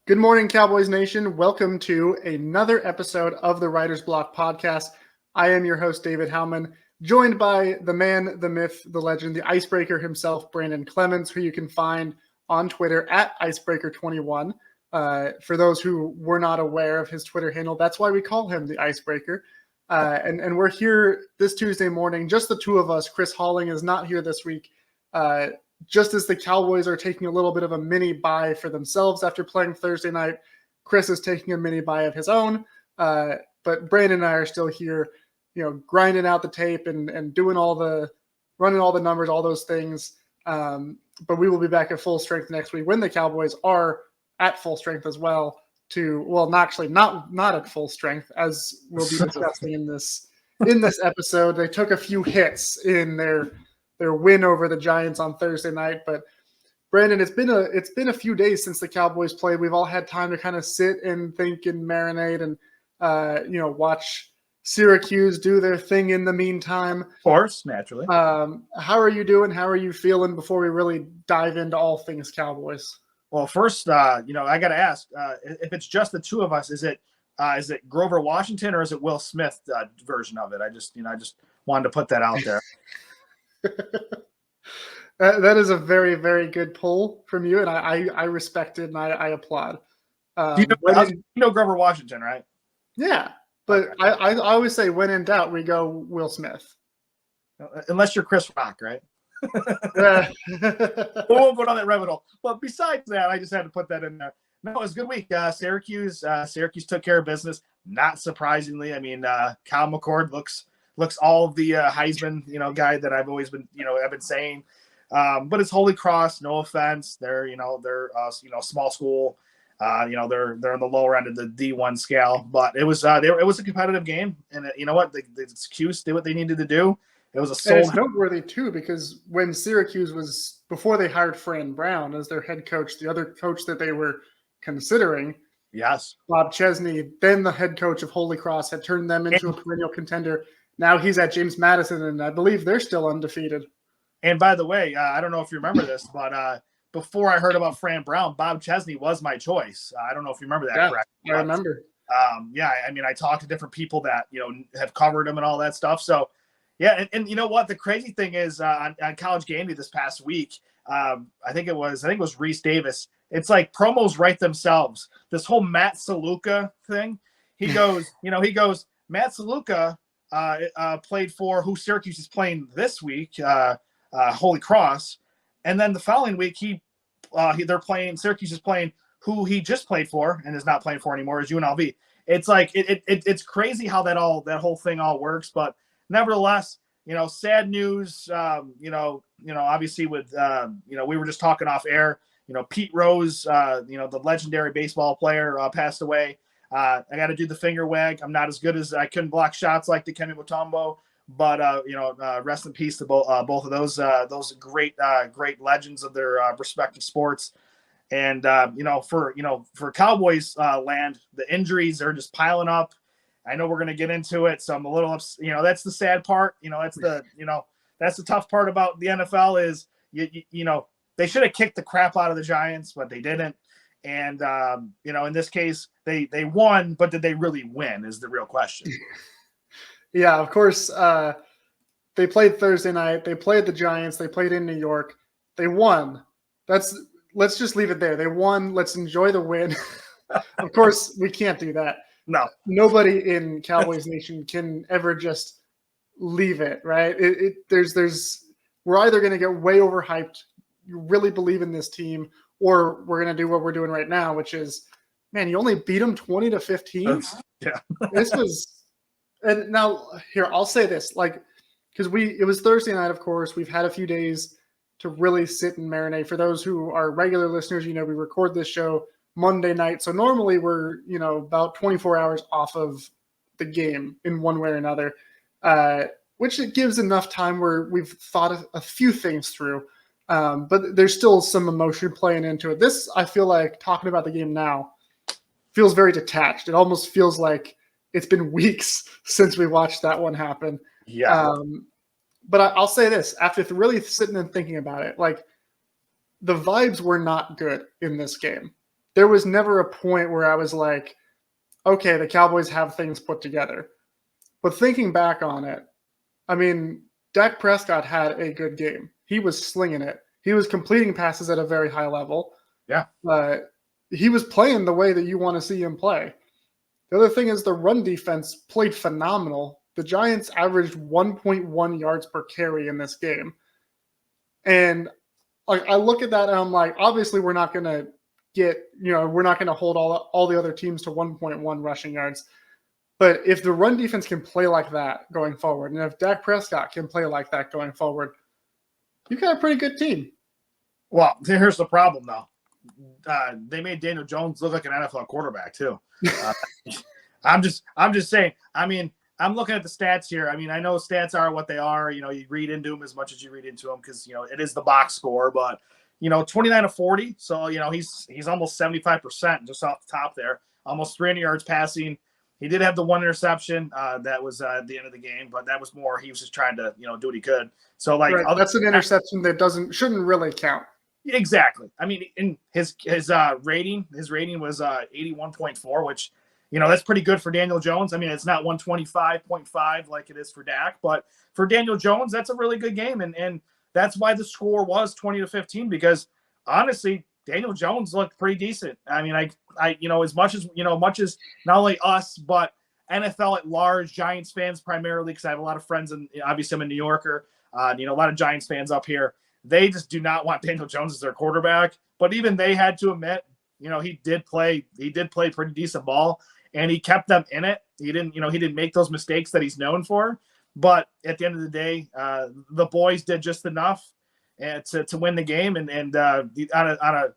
Good morning, Cowboys Nation. Welcome to another episode of the Writer's Block podcast. I am your host, David Howman, joined by the man, the myth, the legend, the icebreaker himself, Brandon Clements, who you can find on Twitter at Icebreaker21. For those who were not aware of his Twitter handle, that's why we call him the Icebreaker. And we're here this Tuesday morning, just the two of us. Chris Halling is not here this week. Just as the Cowboys are taking a little bit of a mini bye for themselves after playing Thursday night, Chris is taking a mini bye of his own. But Brandon and I are still here, grinding out the tape and running all the numbers, all those things. But we will be back at full strength next week when the Cowboys are at full strength as well. Not at full strength, as we'll be discussing in this episode. They took a few hits in their win over the Giants on Thursday night. But Brandon, it's been a few days since the Cowboys played. We've all had time to kind of sit and think and marinate and watch Syracuse do their thing in the meantime. Of course, naturally. How are you doing? How are you feeling before we really dive into all things Cowboys? Well, first, I got to ask, if it's just the two of us, is it Grover Washington or is it Will Smith version of it? I just wanted to put that out there. That is a very, very good pull from you, and I respect it and I applaud. You know Grover Washington, right? Yeah, but okay. I always say when in doubt, we go Will Smith. Unless you're Chris Rock, right? We won't go down that rabbit hole. But besides that, I just had to put that in there. No, it was a good week. Syracuse took care of business. Not surprisingly, I mean, Kyle McCord looks all of the Heisman, guy that I've always been, I've been saying. But it's Holy Cross. No offense, they're small school. They're on the lower end of the D1 scale. But it was it was a competitive game, and you know what, the Cuse did what they needed to do. It was and it's noteworthy too because when Syracuse was before they hired Fran Brown as their head coach, the other coach that they were considering. Yes, Bob Chesney, then the head coach of Holy Cross, had turned them into a perennial contender. Now he's at James Madison, and I believe they're still undefeated. And by the way, I don't know if you remember this, but before I heard about Fran Brown, Bob Chesney was my choice. I don't know if you remember that. Yeah, correct? I remember. I mean, I talked to different people that have covered him and all that stuff. So, yeah, and you know what? The crazy thing is on College Game Day this past week, I think it was Reese Davis. It's like promos write themselves. This whole Matt Saluka thing. He goes, Matt Saluka played for who Syracuse is playing this week, Holy Cross, and then the following week Syracuse is playing who he just played for and is not playing for anymore is UNLV. It's like it's crazy how that whole thing all works, but nevertheless, sad news. Obviously with we were just talking off air. Pete Rose, the legendary baseball player, passed away. I got to do the finger wag. I'm not as good as I couldn't block shots like Dikembe Mutombo, but rest in peace to both of those great legends of their respective sports. And for Cowboys land, the injuries are just piling up. I know we're going to get into it, so I'm a little that's the sad part. That's the tough part about the NFL is they should have kicked the crap out of the Giants, but they didn't. And, in this case, they won, but did they really win is the real question. Yeah, of course. They played Thursday night. They played the Giants. They played in New York. They won. Let's just leave it there. They won. Let's enjoy the win. Of course, we can't do that. No. Nobody in Cowboys Nation can ever just leave it, right? We're either going to get way overhyped, you really believe in this team, or we're going to do what we're doing right now, which is, man, you only beat them 20-15. Yeah. And now here, I'll say this, because it was Thursday night, of course. We've had a few days to really sit and marinate. For those who are regular listeners, we record this show Monday night. So normally we're, about 24 hours off of the game in one way or another, which it gives enough time where we've thought a few things through. But there's still some emotion playing into it. This, I feel like, talking about the game now, feels very detached. It almost feels like it's been weeks since we watched that one happen. Yeah. But I'll say this, after really sitting and thinking about it, the vibes were not good in this game. there was never a point where I was like, okay, the Cowboys have things put together. But thinking back on it, I mean, Dak Prescott had a good game. He was slinging it. He was completing passes at a very high level. Yeah. He was playing the way that you want to see him play. The other thing is the run defense played phenomenal. The Giants averaged 1.1 yards per carry in this game. And I look at that and I'm like, obviously we're not going to we're not going to hold all the other teams to 1.1 rushing yards. But if the run defense can play like that going forward, and if Dak Prescott can play like that going forward, you've got a pretty good team. Well, here's the problem, though. They made Daniel Jones look like an NFL quarterback, too. I'm just saying. I mean, I'm looking at the stats here. I mean, I know stats are what they are. You read into them as much as you read into them because, it is the box score. But, 29 of 40. So, he's almost 75% just off the top there. Almost 300 yards passing. He did have the one interception that was at the end of the game, but that was more he was just trying to, do what he could. So, like, right. That's an interception that shouldn't really count. Exactly. I mean, in his rating was 81.4, which, that's pretty good for Daniel Jones. I mean, it's not 125.5 like it is for Dak, but for Daniel Jones, that's a really good game. And that's why the score was 20-15, because honestly, Daniel Jones looked pretty decent. I mean, I as much as not only us, but NFL at large, Giants fans primarily, because I have a lot of friends, and obviously I'm a New Yorker, a lot of Giants fans up here. They just do not want Daniel Jones as their quarterback. But even they had to admit, he did play pretty decent ball, and he kept them in it. He didn't make those mistakes that he's known for. But at the end of the day, the boys did just enough to win the game. And on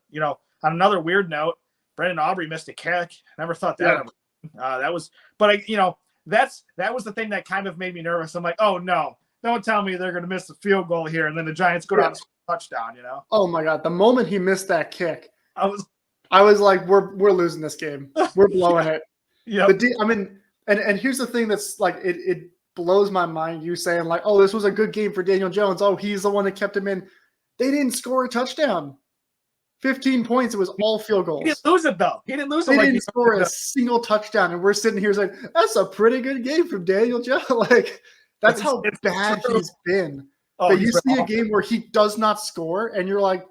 another weird note, Brendan Aubrey missed a kick. Never thought that. Yeah. That was the thing that kind of made me nervous. I'm like, oh no, don't tell me they're going to miss the field goal here, and then the Giants go down to a touchdown. Oh my God! The moment he missed that kick, I was like, we're losing this game. We're blowing it. Yeah. I mean, and here's the thing that's like it blows my mind. You saying like, oh, this was a good game for Daniel Jones. Oh, he's the one that kept him in. They didn't score a touchdown. 15 points. It was all field goals. He didn't lose it though. He didn't lose it. They didn't score a single touchdown, and we're sitting here saying that's a pretty good game from Daniel Jones. Like that's how bad he's been. But you see a game where he does not score, and you're like,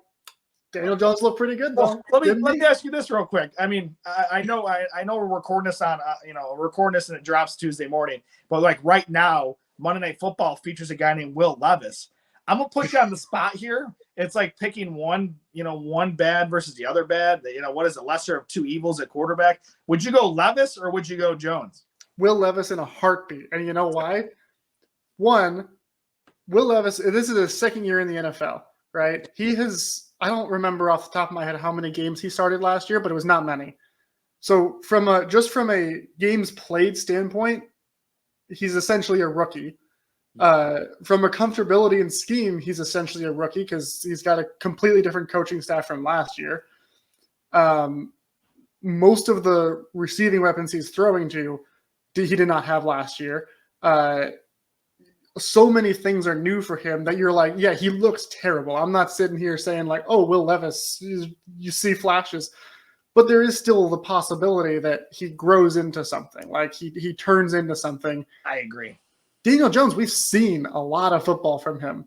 Daniel Jones looked pretty good though. Well, let me ask you this real quick. I mean, I know we're recording this on and it drops Tuesday morning, but like right now, Monday Night Football features a guy named Will Levis. I'm gonna put you on the spot here. It's like picking one bad versus the other bad. What is it? Lesser of two evils at quarterback. Would you go Levis or would you go Jones? Will Levis in a heartbeat. And you know why? One, Will Levis, this is his second year in the NFL, right? I don't remember off the top of my head how many games he started last year, but it was not many. So from a games played standpoint, he's essentially a rookie. From a comfortability and scheme, he's essentially a rookie because he's got a completely different coaching staff from last year. Most of the receiving weapons he's throwing to, he did not have last year. So many things are new for him that you're like, yeah, he looks terrible. I'm not sitting here saying like, oh, Will Levis, you see flashes. But there is still the possibility that he grows into something. Like he turns into something. I agree. Daniel Jones, we've seen a lot of football from him.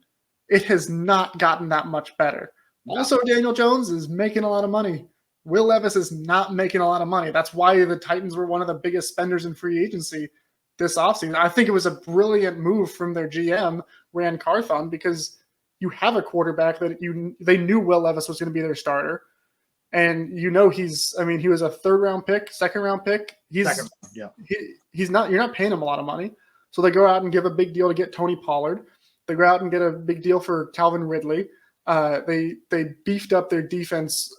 It has not gotten that much better. No. Also, Daniel Jones is making a lot of money. Will Levis is not making a lot of money. That's why the Titans were one of the biggest spenders in free agency this offseason. I think it was a brilliant move from their GM, Ran Carthon, because you have a quarterback that they knew Will Levis was going to be their starter. And he was a second-round pick. You're not paying him a lot of money. So they go out and give a big deal to get Tony Pollard. They go out and get a big deal for Calvin Ridley. They beefed up their defense,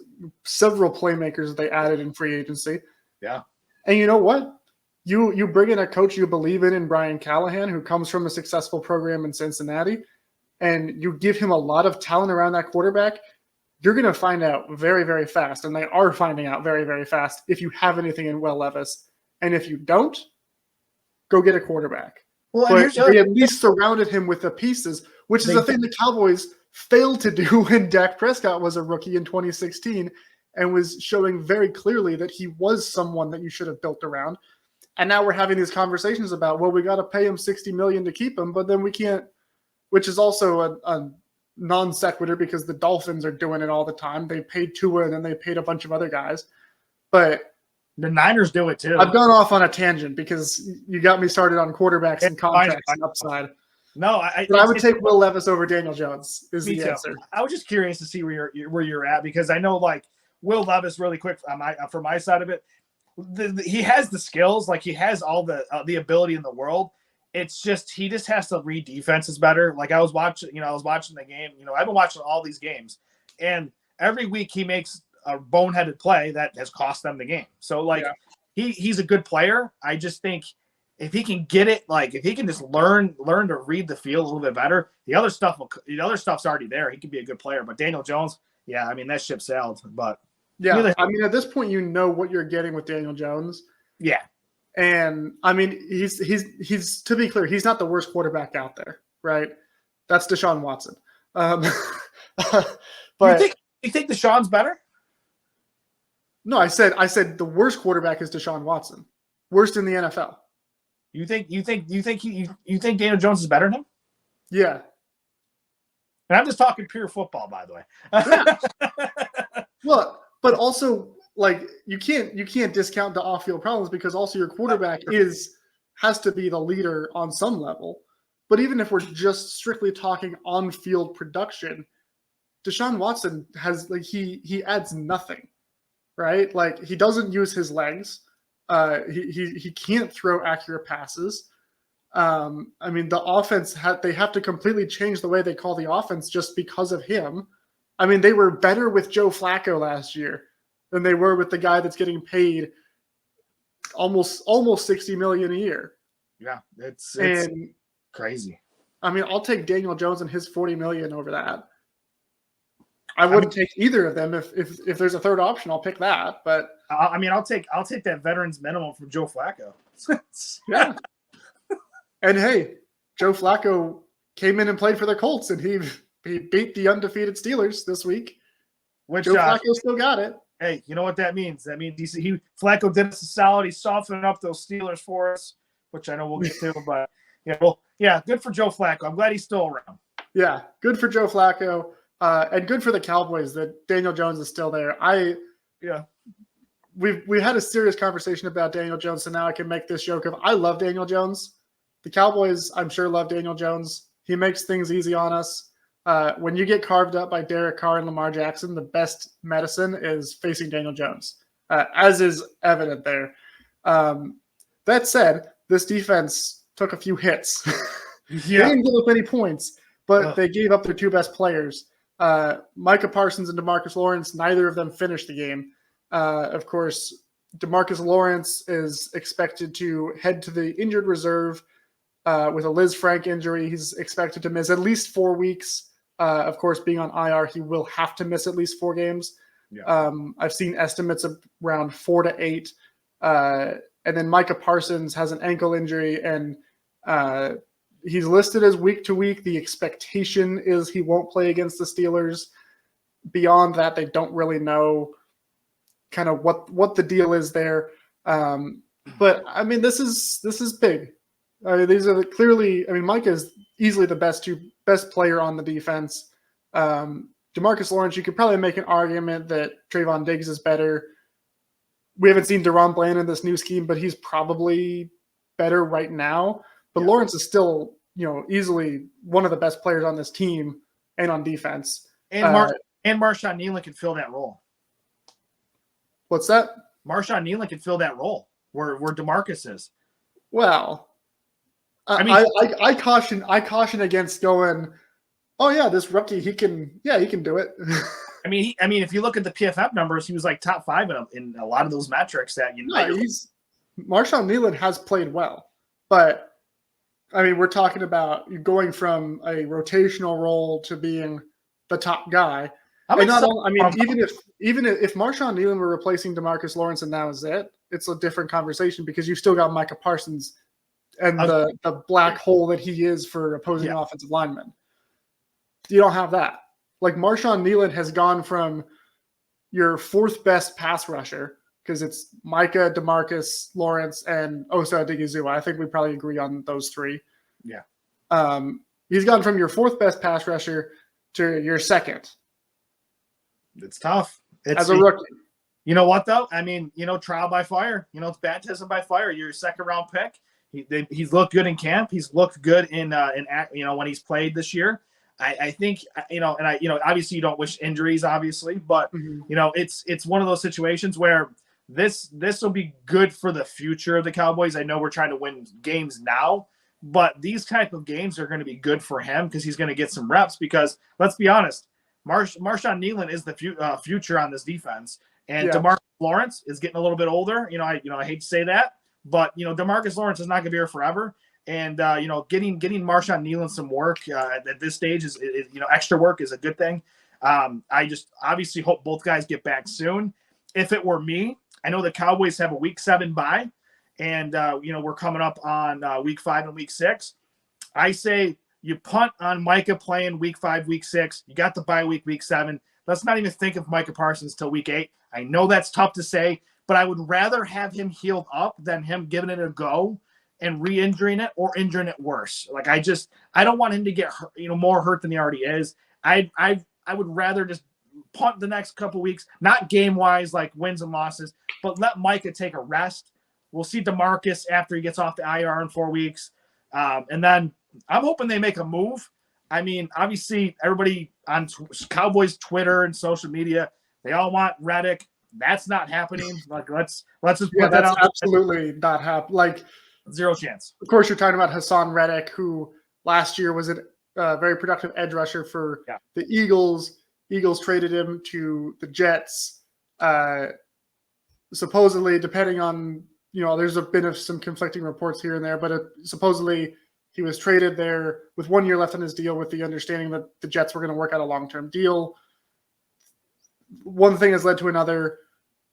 several playmakers they added in free agency. Yeah. And you know what? You bring in a coach you believe in Brian Callahan, who comes from a successful program in Cincinnati, and you give him a lot of talent around that quarterback, you're going to find out very, very fast, and they are finding out very, very fast if you have anything in Will Levis. And if you don't, go get a quarterback. Well, but they at least surrounded him with the pieces, which is the thing the Cowboys failed to do when Dak Prescott was a rookie in 2016. and was showing very clearly that he was someone that you should have built around. And now we're having these conversations about, well, we got to pay him $60 million to keep him, but then we can't, which is also a non sequitur because the Dolphins are doing it all the time. They paid Tua and then they paid a bunch of other guys. But the Niners do it too. I've gone off on a tangent because you got me started on quarterbacks and contracts and upside. No, but I would take Will Levis over Daniel Jones is the answer. I was just curious to see where you're at, because I know, like, Will Levis, really quick for my side of it, he has the skills, like he has all the ability in the world. It's just he just has to read defenses better. Like I was watching the game. I've been watching all these games, and every week he makes a boneheaded play that has cost them the game. So he's a good player. I just think if he can get it, like if he can just learn to read the field a little bit better, the other stuff's already there. He can be a good player. But Daniel Jones, that ship sailed. But at this point, you know what you're getting with Daniel Jones. Yeah. And I mean, he's to be clear, he's not the worst quarterback out there, right? That's Deshaun Watson. But you think Deshaun's better? No, I said the worst quarterback is Deshaun Watson. Worst in the NFL. You think Daniel Jones is better than him? Yeah. And I'm just talking pure football, by the way. Yeah. Well, but also, like, you can't discount the off-field problems, because also your quarterback has to be the leader on some level. But even if we're just strictly talking on-field production, Deshaun Watson has, like, he adds nothing, right? Like, he doesn't use his legs. He can't throw accurate passes. I mean, the offense they have to completely change the way they call the offense just because of him. I mean, they were better with Joe Flacco last year than they were with the guy that's getting paid almost $60 million a year. Yeah, it's crazy. I mean, I'll take Daniel Jones and his $40 million over that. I wouldn't take either of them. If there's a third option, I'll pick that. But I mean, I'll take that veterans minimum from Joe Flacco. Yeah. And hey, Joe Flacco came in and played for the Colts, and he beat the undefeated Steelers this week. Joe Flacco still got it. Hey, you know what that means? That means Flacco did us a solid. He softened up those Steelers for us, which I know we'll get to. But good for Joe Flacco. I'm glad he's still around. Yeah, good for Joe Flacco, and good for the Cowboys that Daniel Jones is still there. We had a serious conversation about Daniel Jones, so now I can make this joke of I love Daniel Jones. The Cowboys, I'm sure, love Daniel Jones. He makes things easy on us. When you get carved up by Derek Carr and Lamar Jackson, the best medicine is facing Daniel Jones, as is evident there. That said, this defense took a few hits. They didn't give up any points, but they gave up their two best players. Micah Parsons and DeMarcus Lawrence, neither of them finished the game. Of course, DeMarcus Lawrence is expected to head to the injured reserve with a Liz Frank injury. He's expected to miss at least 4 weeks. Of course, being on IR, he will have to miss at least 4 games. Yeah. I've seen estimates of around 4 to 8. And then Micah Parsons has an ankle injury, and he's listed as week to week. The expectation is he won't play against the Steelers. Beyond that, they don't really know kind of what the deal is there. But I mean, this is big. These are clearly. I mean, Micah is easily the best player on the defense. DeMarcus Lawrence, you could probably make an argument that Trayvon Diggs is better. We haven't seen Deron Bland in this new scheme, but he's probably better right now. But Lawrence is still, easily one of the best players on this team and on defense. And Marshawn Nealon can fill that role. What's that? Marshawn Nealon can fill that role where DeMarcus is. Well, I caution against going, oh yeah, this rookie he can do it. I mean, if you look at the PFF numbers, he was like top 5 in a lot of those metrics that Marshawn Nealon has played well, but I mean, we're talking about going from a rotational role to being the top guy. Even if Marshawn Nealon were replacing DeMarcus Lawrence and that was it, it's a different conversation because you still got Micah Parsons and the black hole that he is for opposing offensive linemen. You don't have that. Like Marshawn Nealon has gone from your fourth best pass rusher, because it's Micah, DeMarcus, Lawrence, and Osa Odigizua. I think we probably agree on those three. Yeah. He's gone from your fourth best pass rusher to your second. It's tough. As a rookie. You know what, though? I mean, trial by fire. It's baptism by fire. You're a second-round pick. He's looked good in camp. He's looked good in when he's played this year. I think, obviously you don't wish injuries, obviously, but, it's one of those situations where this will be good for the future of the Cowboys. I know we're trying to win games now, but these type of games are going to be good for him because he's going to get some reps because, let's be honest, Marshawn Nealon is the future on this defense. And DeMarcus Lawrence is getting a little bit older. I hate to say that, but DeMarcus Lawrence is not going to be here forever. And getting Marshawn Nealon some work at this stage is extra work is a good thing. I just obviously hope both guys get back soon. If it were me, I know the Cowboys have a Week 7 bye, and we're coming up on Week 5 and Week 6. I say you punt on Micah playing Week 5, Week 6. You got the bye Week 7. Let's not even think of Micah Parsons till Week 8. I know that's tough to say, but I would rather have him healed up than him giving it a go and re-injuring it or injuring it worse. Like I don't want him to get hurt, more hurt than he already is. I would rather just punt the next couple weeks, not game-wise like wins and losses, but let Micah take a rest. We'll see DeMarcus after he gets off the IR in 4 weeks. And then I'm hoping they make a move. I mean, obviously, everybody on Cowboys Twitter and social media, they all want Reddick. That's not happening. Like, let's just put that out. Absolutely not happening. Like, zero chance. Of course, you're talking about Hassan Reddick, who last year was a very productive edge rusher for the Eagles. Eagles traded him to the Jets. Supposedly, depending on there's been some conflicting reports here and there, but supposedly he was traded there with 1 year left on his deal with the understanding that the Jets were going to work out a long-term deal. One thing has led to another.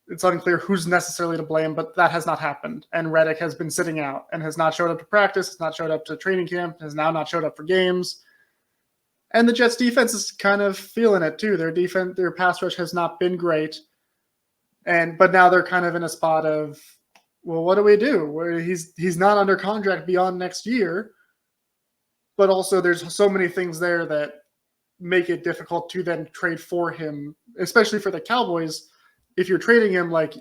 It's unclear who's necessarily to blame, but that has not happened. And Reddick has been sitting out and has not showed up to practice, has not showed up to training camp, has now not showed up for games. And the Jets defense is kind of feeling it too. Their pass rush has not been great. But now they're kind of in a spot of, well, what do we do? Where he's not under contract beyond next year, but also there's so many things there that make it difficult to then trade for him, especially for the Cowboys. If you're trading him, like,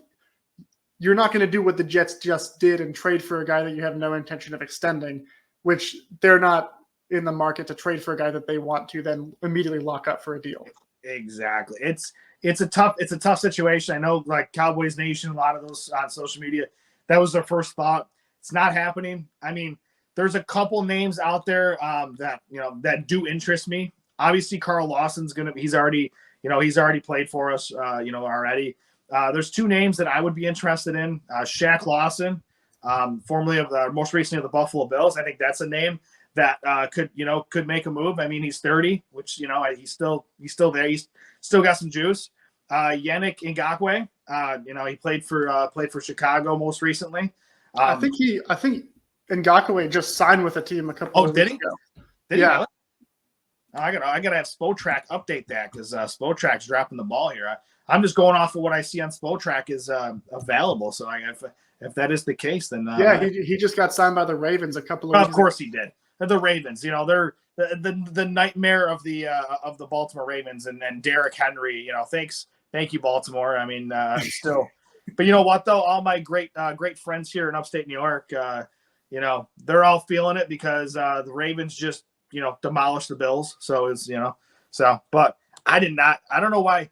you're not going to do what the Jets just did and trade for a guy that you have no intention of extending, which they're not in the market to trade for a guy that they want to then immediately lock up for a deal. Exactly. It's a tough situation. I know, like, Cowboys Nation, a lot of those on social media, that was their first thought. It's not happening. I mean, there's a couple names out there that do interest me. Obviously, Carl Lawson's he's already played for us, already. There's two names that I would be interested in. Shaq Lawson, formerly most recently of the Buffalo Bills. I think that's a name that could make a move. I mean, he's 30, which he's still there. He's still got some juice. Yannick Ngakoue, he played for Chicago most recently. I think Ngakoue just signed with a team a couple of weeks ago. Did he? Yeah. I gotta have Spotrac update that because Spotrac's dropping the ball here. I'm just going off of what I see on Spotrac is available. So if that is the case, then he just got signed by the Ravens a couple of weeks ago. Of course he did. The Ravens, they're the nightmare of the Baltimore Ravens and Derrick Henry. Thank you, Baltimore. I mean, still, but you know what though? All my great friends here in upstate New York, they're all feeling it because the Ravens just demolished the Bills. So it's but I did not. I don't know why.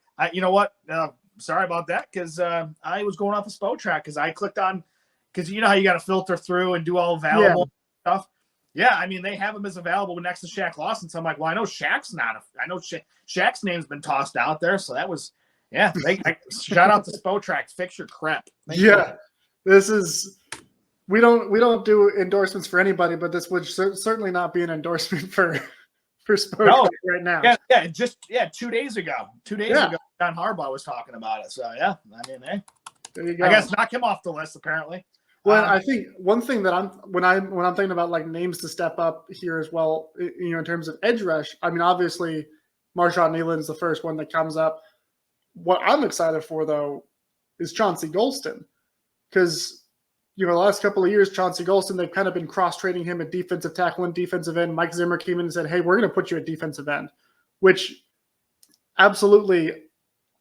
Sorry about that because I was going off of Spotrac because I clicked on because how you got to filter through and do all available stuff. Yeah, I mean they have him as available next to Shaq Lawson. So I'm like, well, I know Shaq's not. I know Shaq's name's been tossed out there. So that was shout out to Spotrac. Fix your crap. This is. We don't do endorsements for anybody, but this would certainly not be an endorsement for Spotrac right now. Yeah, 2 days ago. 2 days ago, John Harbaugh was talking about it. So yeah, I mean, hey, there you go. I guess knock him off the list. Apparently. Well, I think one thing that when I'm thinking about like names to step up here as well, in terms of edge rush. I mean, obviously, Marshawn Nealon is the first one that comes up. what I'm excited for, though, is Chauncey Golston. Because, the last couple of years, Chauncey Golston, they've kind of been cross-training him at defensive tackle and defensive end. Mike Zimmer came in and said, hey, we're going to put you at defensive end, which absolutely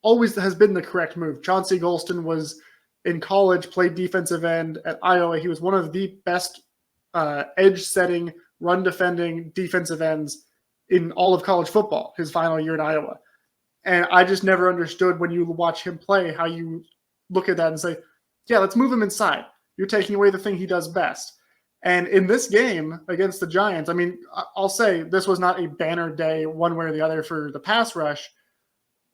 always has been the correct move. Chauncey Golston was in college, played defensive end at Iowa. He was one of the best edge-setting, run-defending defensive ends in all of college football his final year at Iowa. And I just never understood when you watch him play how you look at that and say, yeah, let's move him inside. You're taking away the thing he does best. And in this game against the Giants, I mean, I'll say this was not a banner day one way or the other for the pass rush.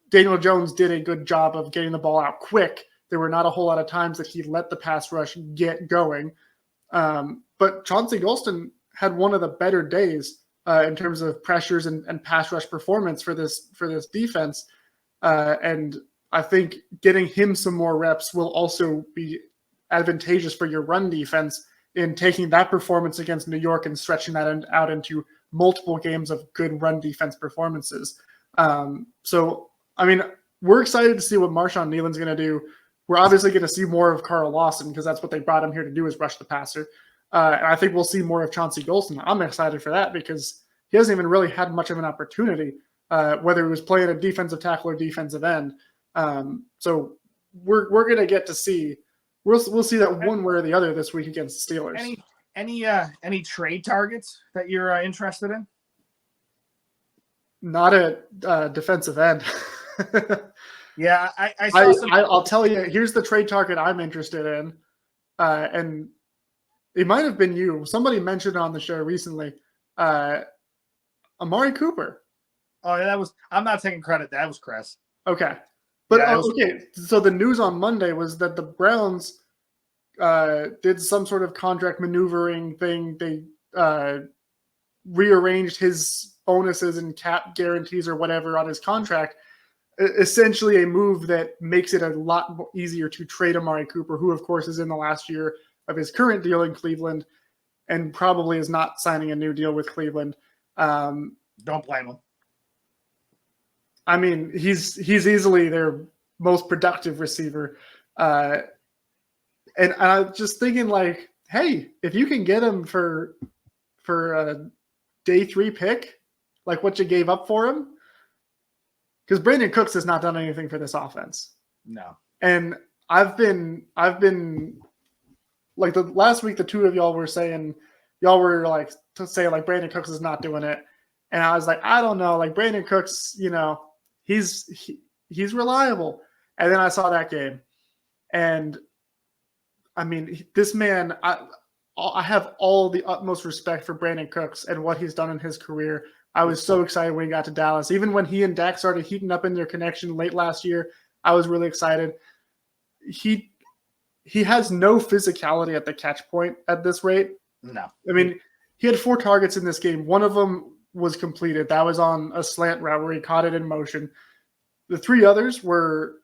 Daniel Jones did a good job of getting the ball out quick. There were not a whole lot of times that he let the pass rush get going. But Chauncey Golston had one of the better days in terms of pressures and pass rush performance for this defense. And I think getting him some more reps will also be advantageous for your run defense in taking that performance against New York and stretching that out into multiple games of good run defense performances. So, I mean, we're excited to see what Marshawn Nealon's going to do. We're obviously going to see more of Carl Lawson because that's what they brought him here to do, is rush the passer. And I think we'll see more of Chauncey Golston. I'm excited for that because he hasn't even really had much of an opportunity, whether he was playing a defensive tackle or defensive end. So we're going to get to see. We'll see that one way or the other this week against the Steelers. Any trade targets that you're interested in? Not a defensive end. Yeah, I saw some. I'll tell you. Here's the trade target I'm interested in, and it might have been you. Somebody mentioned on the show recently. Amari Cooper. Oh, yeah, that was. I'm not taking credit. That was Chris. Okay, but Yeah, okay. So the news on Monday was that the Browns did some sort of contract maneuvering thing. They rearranged his bonuses and cap guarantees or whatever on his contract. Essentially, a move that makes it a lot easier to trade Amari Cooper, who, of course, is in the last year of his current deal in Cleveland and probably is not signing a new deal with Cleveland. Don't blame him. I mean, he's easily their most productive receiver. And I'm just thinking, like, hey, if you can get him for a day 3 pick, like what you gave up for him, because Brandon Cooks has not done anything for this offense. No. And I've been like the last week, the two of y'all were saying, like to say like Brandon Cooks is not doing it. And I was like, I don't know, like Brandon Cooks, he's reliable. And then I saw that game, and I mean, this man, I have all the utmost respect for Brandon Cooks and what he's done in his career. I was so excited when he got to Dallas. Even when he and Dak started heating up in their connection late last year, I was really excited. He has no physicality at the catch point at this rate. No. I mean, he had 4 targets in this game. One of them was completed. That was on a slant route where he caught it in motion. The 3 others were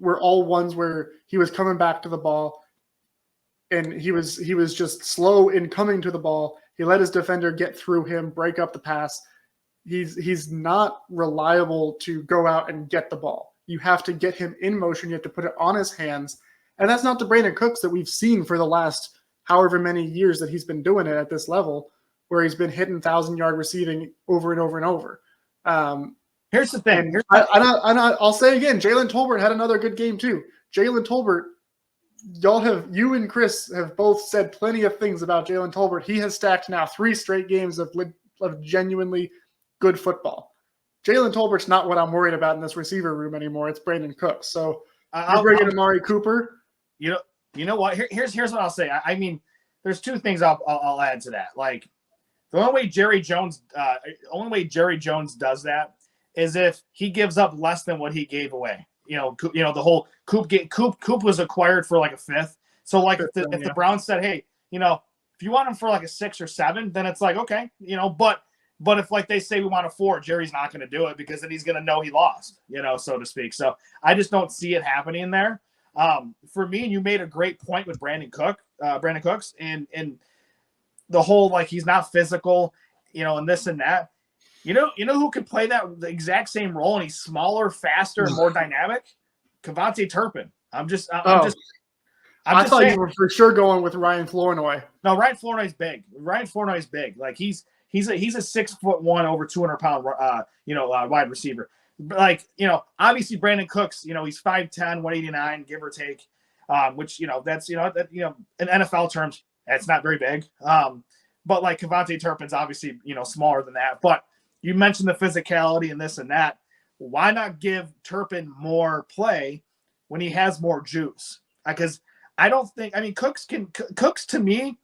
all ones where he was coming back to the ball, and he was just slow in coming to the ball. He let his defender get through him, break up the pass. He's not reliable to go out and get the ball. You have to get him in motion. You have to put it on his hands. And that's not the Brandon Cooks that we've seen for the last however many years that he's been doing it at this level, where he's been hitting 1,000-yard receiving over and over and over. Here's the thing. I'll say again, Jalen Tolbert had another good game too. Jalen Tolbert, you and Chris have both said plenty of things about Jalen Tolbert. He has stacked now 3 straight games of genuinely good football. Jalen Tolbert's not what I'm worried about in this receiver room anymore. It's Brandon Cooks. So you're bringing Amari Cooper. You know what? Here's what I'll say. I mean, there's 2 things I'll add to that. Like, the only way Jerry Jones does that is if he gives up less than what he gave away. The whole Coop was acquired for like a 5th. So like if the Browns said, hey, if you want him for like a 6 or 7, then it's like, okay, but if like they say we want a 4, Jerry's not going to do it because then he's going to know he lost, so to speak. So I just don't see it happening there. For me, and you made a great point with Brandon Cooks and the whole, like, he's not physical, and this and that. You know who could play the exact same role, and he's smaller, faster, and more dynamic? Kevontae Turpin. I'm just I thought saying. you were for sure going with Ryan Flournoy. No, Ryan Flournoy's big. Ryan Flournoy's big. Like he's a 6'1", over 200-pound wide receiver. But like, obviously Brandon Cooks, he's 5'10", 189, give or take. Which that's in NFL terms, that's not very big. But like Kevontae Turpin's obviously smaller than that. But you mentioned the physicality and this and that. Why not give Turpin more play when he has more juice? Because I don't think. I mean, Cooks to me,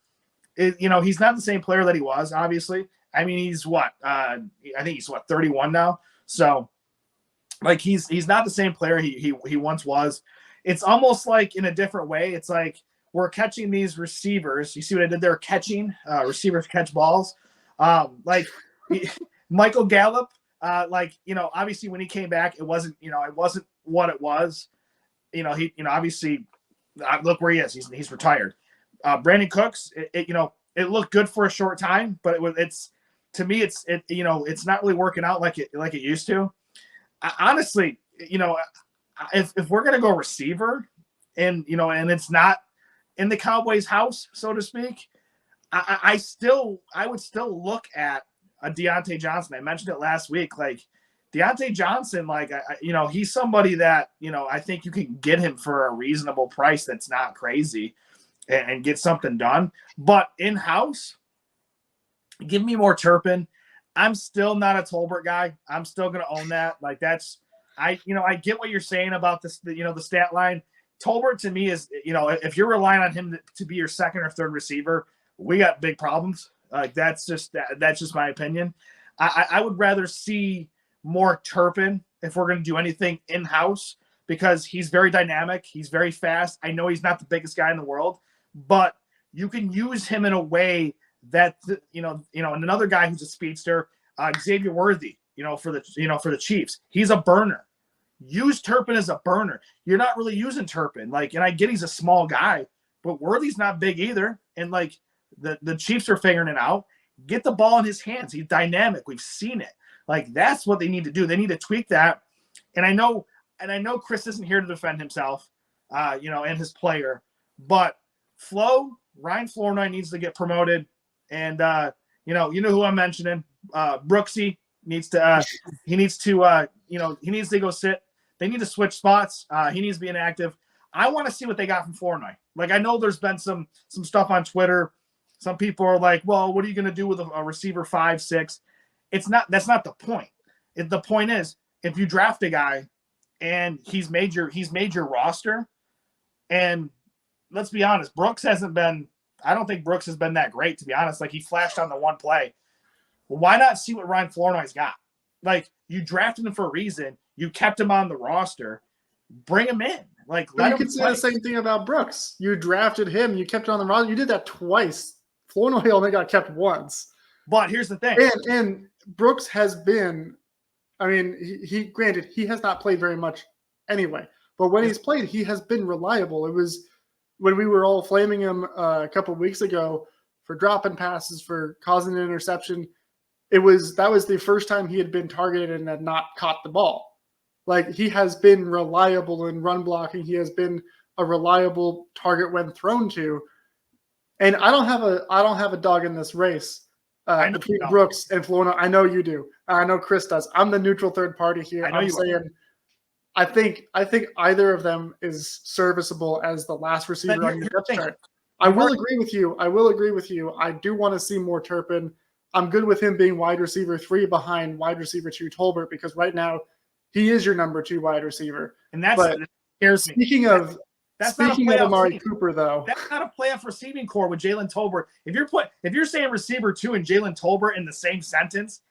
he's not the same player that he was. Obviously, I mean, he's what? I think he's 31 now. So, like, he's not the same player he once was. It's almost like in a different way. It's like we're catching these receivers. You see what I did there? Catching receivers catch balls. Michael Gallup. Obviously when he came back, it wasn't what it was. Obviously. Look where he is. He's retired. Brandon Cooks. It looked good for a short time, but it's not really working out like it used to. Honestly, if we're gonna go receiver, and it's not in the Cowboys' house, so to speak, I would still look at a Deontay Johnson. I mentioned it last week. Like Deontay Johnson, he's somebody that, I think you can get him for a reasonable price that's not crazy and get something done. But in-house, give me more Turpin. I'm still not a Tolbert guy. I'm still going to own that. Like I get what you're saying about this, the stat line. Tolbert to me is, if you're relying on him to be your second or third receiver, we got big problems. Like that's just my opinion. I would rather see more Turpin if we're going to do anything in-house, because he's very dynamic. He's very fast. I know he's not the biggest guy in the world, but you can use him in a way that, and another guy who's a speedster, Xavier Worthy, for the Chiefs, he's a burner. Use Turpin as a burner. You're not really using Turpin. And I get he's a small guy, but Worthy's not big either. And the Chiefs are figuring it out. Get the ball in his hands. He's dynamic. We've seen it. That's what they need to do. They need to tweak that. And I know Chris isn't here to defend himself, and his player, but Ryan Flournoy needs to get promoted. And, who I'm mentioning, Brooksy needs to go sit. They need to switch spots. He needs to be inactive. I want to see what they got from Flournoy. I know there's been some stuff on Twitter. Some people are like, well, what are you going to do with a receiver 5'6"? That's not the point. The point is, if you draft a guy and he's made your roster, and let's be honest, I don't think Brooks has been that great, to be honest. He flashed on the one play. Well, why not see what Ryan Flournoy's got? You drafted him for a reason. You kept him on the roster. Bring him in. Let him could say the same thing about Brooks. You drafted him. You kept him on the roster. You did that twice. Flournoy only got kept once. But here's the thing. And Brooks has been, he has not played very much anyway. But when he's played, he has been reliable. It was when we were all flaming him a couple of weeks ago for dropping passes, for causing an interception. That was the first time he had been targeted and had not caught the ball. He has been reliable in run blocking. He has been a reliable target when thrown to. And I don't have a dog in this race between Brooks and Flournoy. I know you do. I know Chris does. I'm the neutral third party here. I'm saying I think either of them is serviceable as the last receiver on your depth chart. I will agree with you. I do want to see more Turpin. I'm good with him being wide receiver 3 behind wide receiver 2 Tolbert, because right now he is your number 2 wide receiver. And that scares me. Speaking of Amari Cooper, though, that's not a playoff receiving core with Jalen Tolbert. If you're saying receiver 2 and Jalen Tolbert in the same sentence,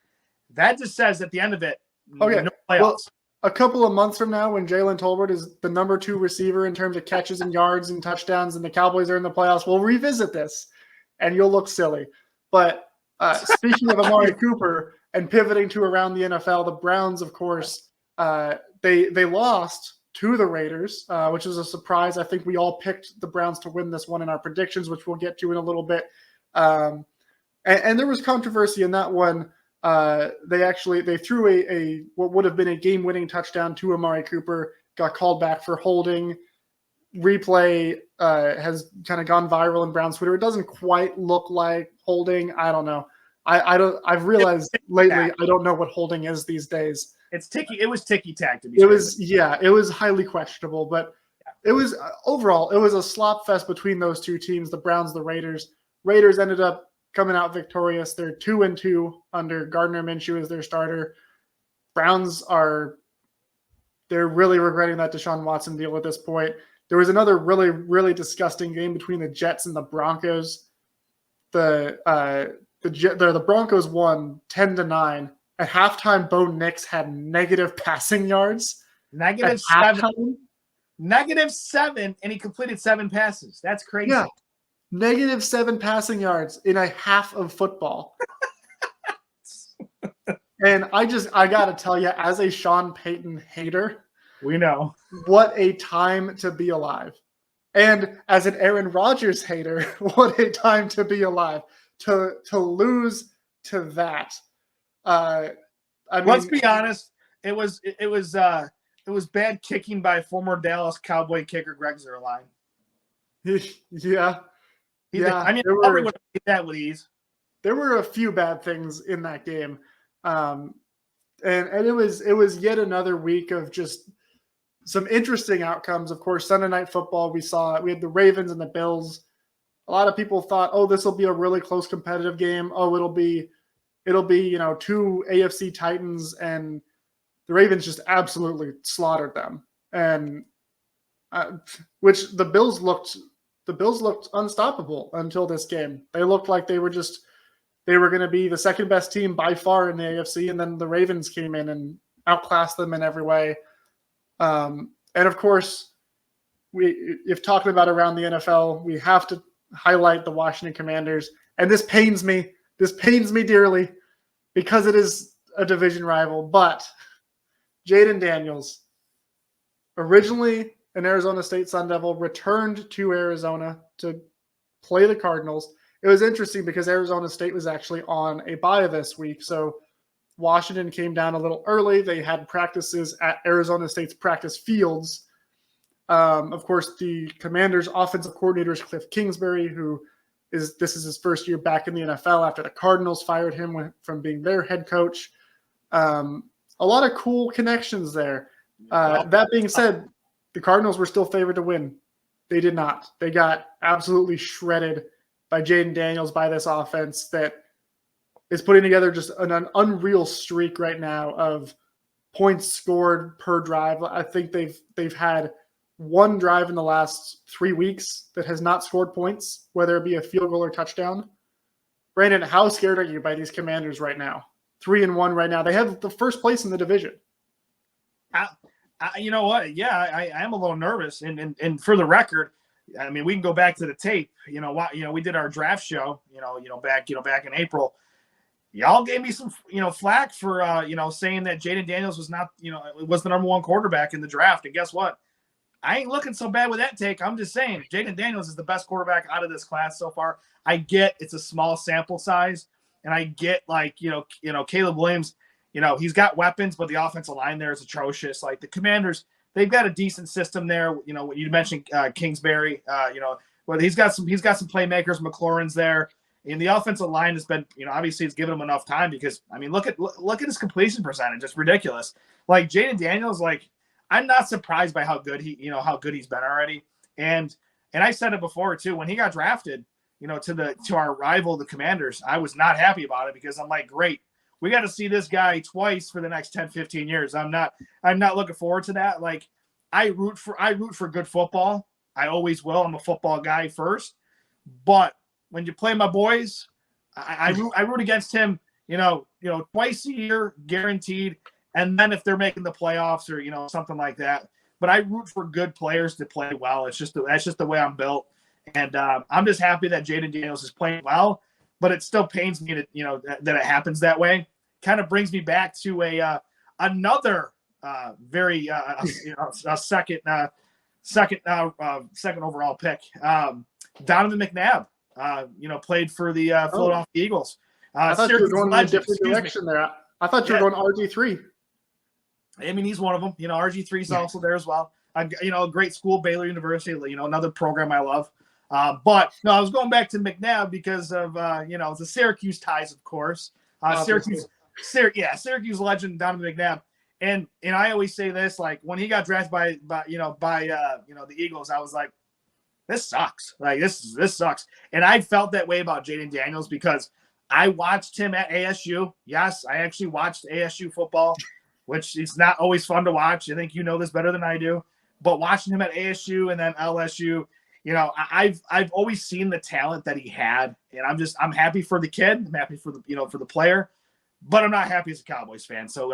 that just says at the end of it, okay, no playoffs. Well, a couple of months from now, when Jalen Tolbert is the number 2 receiver in terms of catches and yards and touchdowns, and the Cowboys are in the playoffs, we'll revisit this, and you'll look silly. But speaking of Amari Cooper and pivoting to around the NFL, the Browns, of course, they lost to the Raiders, which is a surprise. I think we all picked the Browns to win this one in our predictions, which we'll get to in a little bit. And there was controversy in that one. They threw a what would have been a game-winning touchdown to Amari Cooper, got called back for holding. Replay has kind of gone viral in Browns Twitter. It doesn't quite look like holding. I don't know. I've realized lately I don't know what holding is these days. It's ticky. It was ticky-tack to be. It was highly questionable, but it was overall it was a slop fest between those two teams, the Browns, the Raiders. Raiders ended up coming out victorious. They're 2-2 under Gardner Minshew as their starter. Browns they're really regretting that Deshaun Watson deal at this point. There was another really, really disgusting game between the Jets and the Broncos. The Broncos won 10-9. At halftime, Bo Nix had negative passing yards. -7. -7, and he completed 7 passes. That's crazy. Yeah. -7 passing yards in a half of football. And I got to tell you, as a Sean Payton hater, we know what a time to be alive. And as an Aaron Rodgers hater, what a time to be alive. To lose to that. Let's be honest. It was bad kicking by former Dallas Cowboy kicker Greg Zuerlein. Yeah. I mean, everyone would get that with ease. There were a few bad things in that game. And it was yet another week of just some interesting outcomes. Of course, Sunday Night Football, we had the Ravens and the Bills. A lot of people thought, oh, this will be a really close competitive game. Oh, it'll be, two AFC Titans, and the Ravens just absolutely slaughtered them. And which the Bills looked unstoppable until this game. They looked like they were going to be the second best team by far in the AFC, and then the Ravens came in and outclassed them in every way. And of course, if talking about around the NFL, we have to highlight the Washington Commanders. And this pains me. This pains me dearly because it is a division rival. But Jaden Daniels, originally an Arizona State Sun Devil, returned to Arizona to play the Cardinals. It was interesting because Arizona State was actually on a bye this week. So Washington came down a little early. They had practices at Arizona State's practice fields. Of course, the Commanders' offensive coordinator is Cliff Kingsbury, this is his first year back in the NFL after the Cardinals fired him from being their head coach. A lot of cool connections there. That being said, the Cardinals were still favored to win. They did not. They got absolutely shredded by Jaden Daniels, by this offense that is putting together just an unreal streak right now of points scored per drive. I think they've had one drive in the last 3 weeks that has not scored points, whether it be a field goal or touchdown. Brandon, how scared are you by these Commanders right now? 3-1 right now. They have the first place in the division. You know what? Yeah, I am a little nervous. And for the record, I mean, we can go back to the tape. We did our draft show. Back in April. Y'all gave me some, flack for saying that Jaden Daniels was not, was the number one quarterback in the draft. And guess what? I ain't looking so bad with that take. I'm just saying Jaden Daniels is the best quarterback out of this class so far. I get it's a small sample size, and I get Caleb Williams. He's got weapons, but the offensive line there is atrocious. Like the Commanders, they've got a decent system there. You mentioned Kingsbury. Well, he's got some playmakers. McLaurin's there, and the offensive line has been, obviously it's given him enough time because I mean, look at his completion percentage. It's ridiculous. Like Jaden Daniels, I'm not surprised by how good he's been already. And I said it before too, when he got drafted, to our rival, the Commanders, I was not happy about it because I'm like, great, we got to see this guy twice for the next 10, 15 years. I'm not looking forward to that. Like I root for good football. I always will. I'm a football guy first, but when you play my boys, I root against him, twice a year guaranteed. And then if they're making the playoffs or, something like that, but I root for good players to play well. That's just the way I'm built. And I'm just happy that Jaden Daniels is playing well, but it still pains me that it happens that way. Kind of brings me back to another very second overall pick. Donovan McNabb, played for the Philadelphia Eagles. I thought you were going in a different me. direction there. I thought you were going RG3. I mean, he's one of them. RG3 is also there as well. A great school, Baylor University, another program I love. But no, I was going back to McNabb because of, the Syracuse ties, of course. Syracuse legend Donovan McNabb. And I always say this, like when he got drafted by the Eagles, I was like, this sucks. Like this sucks. And I felt that way about Jaden Daniels because I watched him at ASU. Yes, I actually watched ASU football, which it's not always fun to watch. I think you know this better than I do. But watching him at ASU and then LSU, I've always seen the talent that he had, and I'm happy for the kid. I'm happy for the player, but I'm not happy as a Cowboys fan. So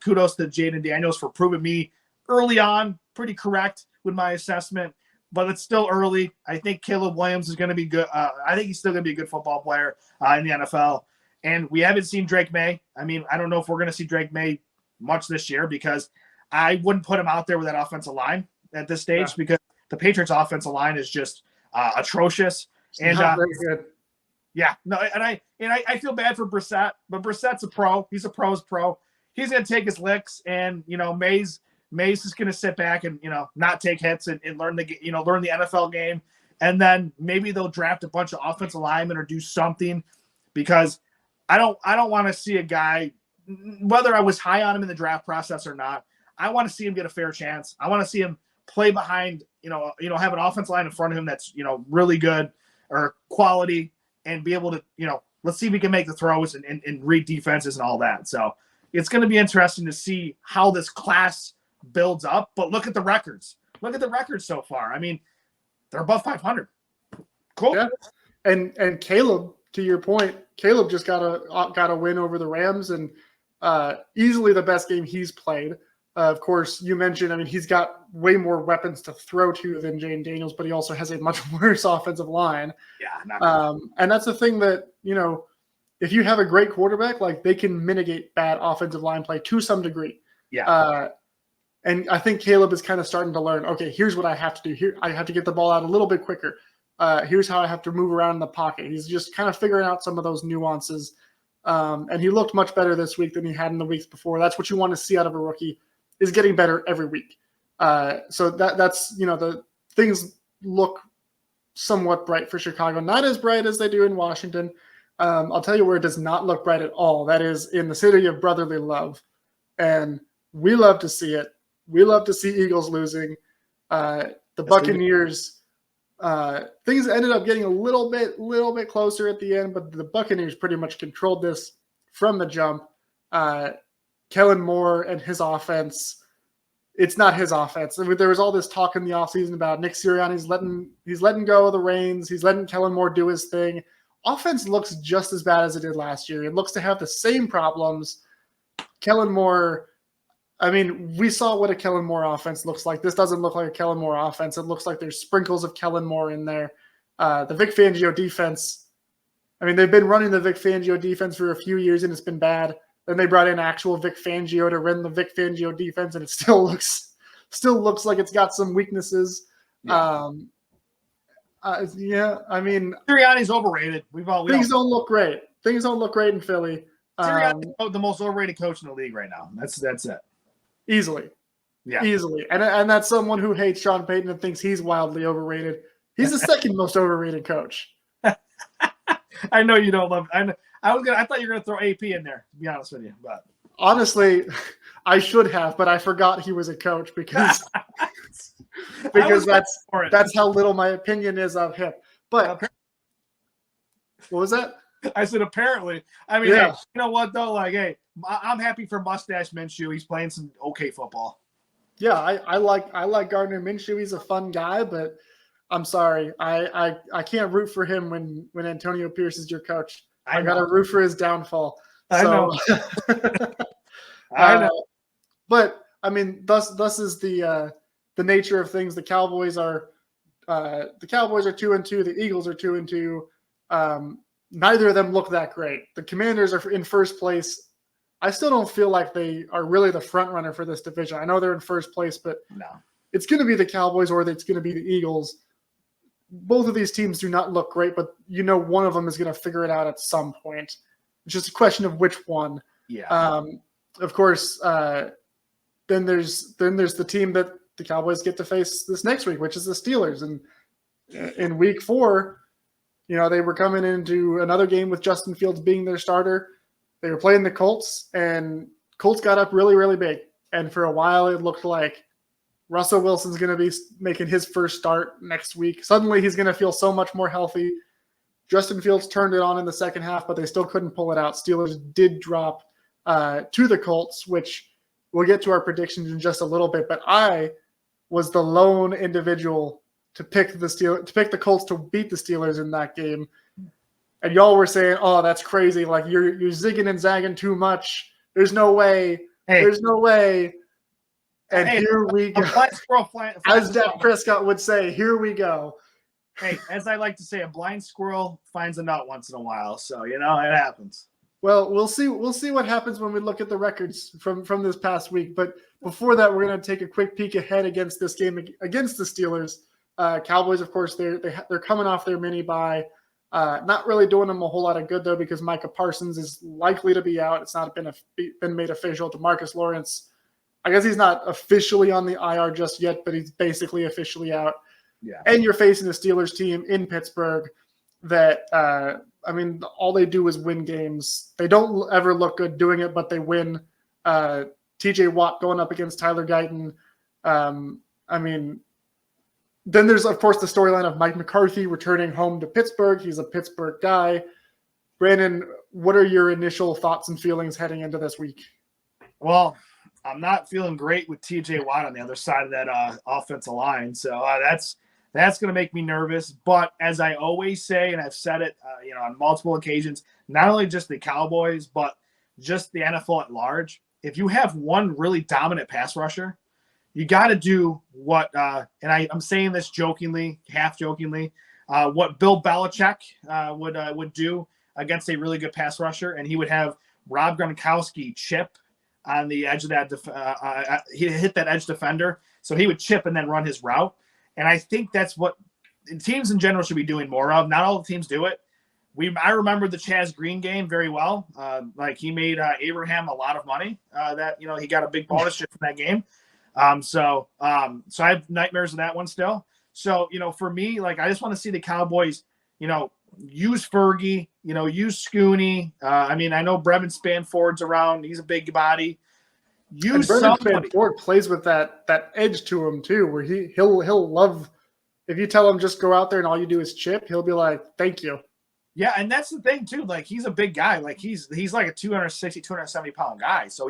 kudos to Jaden Daniels for proving me early on pretty correct with my assessment, but it's still early. I think Caleb Williams is going to be good. I think he's still going to be a good football player in the NFL, and we haven't seen Drake May. I mean, I don't know if we're going to see Drake May much this year because I wouldn't put him out there with that offensive line at this stage because the Patriots offensive line is just atrocious. And very good. Yeah, no, and I feel bad for Brissett, but Brissett's a pro. He's a pro's pro. He's going to take his licks, and Mays is going to sit back and not take hits and learn the NFL game, and then maybe they'll draft a bunch of offensive linemen or do something because I don't want to see a guy, whether I was high on him in the draft process or not. I want to see him get a fair chance. I want to see him play behind, have an offensive line in front of him that's, really good or quality and be able to, let's see if we can make the throws and read defenses and all that. So it's going to be interesting to see how this class builds up. But look at the records. Look at the records so far. I mean, they're above 500. Cool. Yeah. And Caleb, to your point, Caleb just got a win over the Rams and easily the best game he's played. Of course, you mentioned, I mean, he's got way more weapons to throw to than Jaden Daniels, but he also has a much worse offensive line. Yeah. And that's the thing that, if you have a great quarterback, like they can mitigate bad offensive line play to some degree. Yeah. And I think Caleb is kind of starting to learn, okay, here's what I have to do. Here, I have to get the ball out a little bit quicker. Here's how I have to move around in the pocket. He's just kind of figuring out some of those nuances. And he looked much better this week than he had in the weeks before. That's what you want to see out of a rookie, is getting better every week. So that's, the things look somewhat bright for Chicago. Not as bright as they do in Washington. I'll tell you where it does not look bright at all. That is in the city of brotherly love. And we love to see it. We love to see Eagles losing. The Buccaneers, things ended up getting a little bit closer at the end, but the Buccaneers pretty much controlled this from the jump. Kellen Moore and his offense, it's not his offense. I mean, there was all this talk in the offseason about Nick Sirianni's letting go of the reins. He's letting Kellen Moore do his thing. Offense looks just as bad as it did last year. It looks to have the same problems. Kellen Moore, I mean, we saw what a Kellen Moore offense looks like. This doesn't look like a Kellen Moore offense. It looks like there's sprinkles of Kellen Moore in there. The Vic Fangio defense, I mean, they've been running the Vic Fangio defense for a few years, and it's been bad. Then they brought in actual Vic Fangio to run the Vic Fangio defense, and it still looks like it's got some weaknesses. Yeah. I mean, Sirianni's overrated. Things don't look great. Things don't look great in Philly. Sirianni's the most overrated coach in the league right now. That's it. Easily. Yeah. Easily. And that's someone who hates Sean Payton and thinks he's wildly overrated. He's the second most overrated coach. I know you don't love. I thought you were gonna throw AP in there, to be honest with you. But honestly, I should have, but I forgot he was a coach because that's how little my opinion is of him. But what was that? I said apparently. I mean, yeah. Hey, you know what though? Like, hey, I'm happy for Mustache Minshew. He's playing some okay football. Yeah, I like Gardner Minshew. He's a fun guy, but I'm sorry, I can't root for him when Antonio Pierce is your coach. I got to root for his downfall. I know. I know. But I mean, thus is the nature of things. The Cowboys are 2-2. The Eagles are 2-2. Neither of them look that great. The Commanders are in first place. I still don't feel like they are really the front runner for this division. I know they're in first place, but no, it's going to be the Cowboys or it's going to be the Eagles. Both of these teams do not look great, but one of them is going to figure it out at some point. It's just a question of which one. Yeah. Of course, then there's the team that the Cowboys get to face this next week, which is the Steelers. And in week 4, they were coming into another game with Justin Fields being their starter. They were playing the Colts, and Colts got up really, really big. And for a while, it looked like Russell Wilson's going to be making his first start next week. Suddenly, he's going to feel so much more healthy. Justin Fields turned it on in the second half, but they still couldn't pull it out. Steelers did drop to the Colts, which we'll get to our predictions in just a little bit. But I was the lone individual to pick the Colts to beat the Steelers in that game. And y'all were saying, "Oh, that's crazy! Like you're zigging and zagging too much. There's no way. There's no way." And here we go. As Dak Prescott would say, "Here we go." Hey, as I like to say, a blind squirrel finds a nut once in a while. So it happens. Well, we'll see what happens when we look at the records from this past week. But before that, we're going to take a quick peek ahead against this game against the Steelers. Cowboys, of course, they're coming off their mini bye. Not really doing them a whole lot of good, though, because Micah Parsons is likely to be out. It's not been made official. DeMarcus Lawrence, I guess he's not officially on the IR just yet, but he's basically officially out. Yeah. And you're facing a Steelers team in Pittsburgh that, all they do is win games. They don't ever look good doing it, but they win. TJ Watt going up against Tyler Guyton. Then there's, of course, the storyline of Mike McCarthy returning home to Pittsburgh. He's a Pittsburgh guy. Brandon, what are your initial thoughts and feelings heading into this week? Well, I'm not feeling great with TJ Watt on the other side of that offensive line. So that's going to make me nervous. But as I always say, and I've said it on multiple occasions, not only just the Cowboys, but just the NFL at large, if you have one really dominant pass rusher, you got to do what, and I'm saying this jokingly, half jokingly, what Bill Belichick would do against a really good pass rusher, and he would have Rob Gronkowski chip on the edge of that. He hit that edge defender, so he would chip and then run his route. And I think that's what teams in general should be doing more of. Not all the teams do it. I remember the Chaz Green game very well. He made Abraham a lot of money. He got a big bonus from that game. So I have nightmares of that one still. So, for me, I just want to see the Cowboys, use Fergie, use Scooney. I know Brevin Spanford's around. He's a big body. Use somebody. Spanford plays with that edge to him too, where he'll love, if you tell him just go out there and all you do is chip, he'll be like, thank you. Yeah. And that's the thing too. He's a big guy. He's like a 260, 270 pound guy. So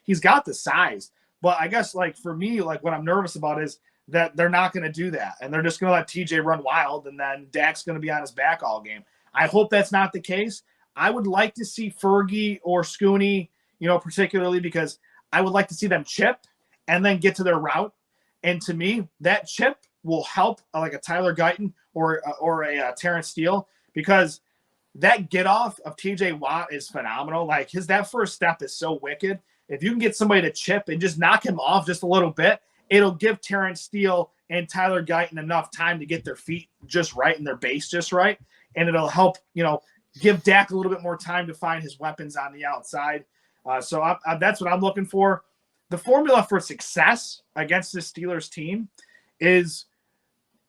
he's got the size. But I guess, for me, what I'm nervous about is that they're not going to do that. And they're just going to let TJ run wild, and then Dak's going to be on his back all game. I hope that's not the case. I would like to see Fergie or Scooney, particularly because I would like to see them chip and then get to their route. And to me, that chip will help a Tyler Guyton or a Terrence Steele, because that get off of TJ Watt is phenomenal. That first step is so wicked. If you can get somebody to chip and just knock him off just a little bit, it'll give Terrence Steele and Tyler Guyton enough time to get their feet just right and their base just right. And it'll help, give Dak a little bit more time to find his weapons on the outside. So that's what I'm looking for. The formula for success against the Steelers team is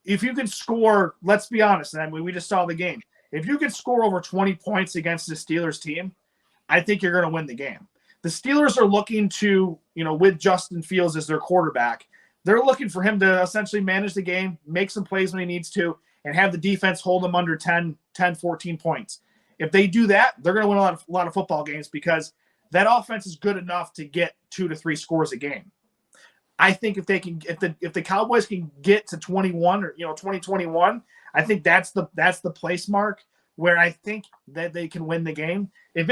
if you can score, let's be honest, and we just saw the game. If you can score over 20 points against the Steelers team, I think you're going to win the game. The Steelers are looking to, with Justin Fields as their quarterback, they're looking for him to essentially manage the game, make some plays when he needs to, and have the defense hold him under 10, 14 points. If they do that, they're going to win a lot of football games, because that offense is good enough to get 2 to 3 scores a game. I think if the Cowboys can get to 21 or 2021, I think that's the place mark where I think that they can win the game. If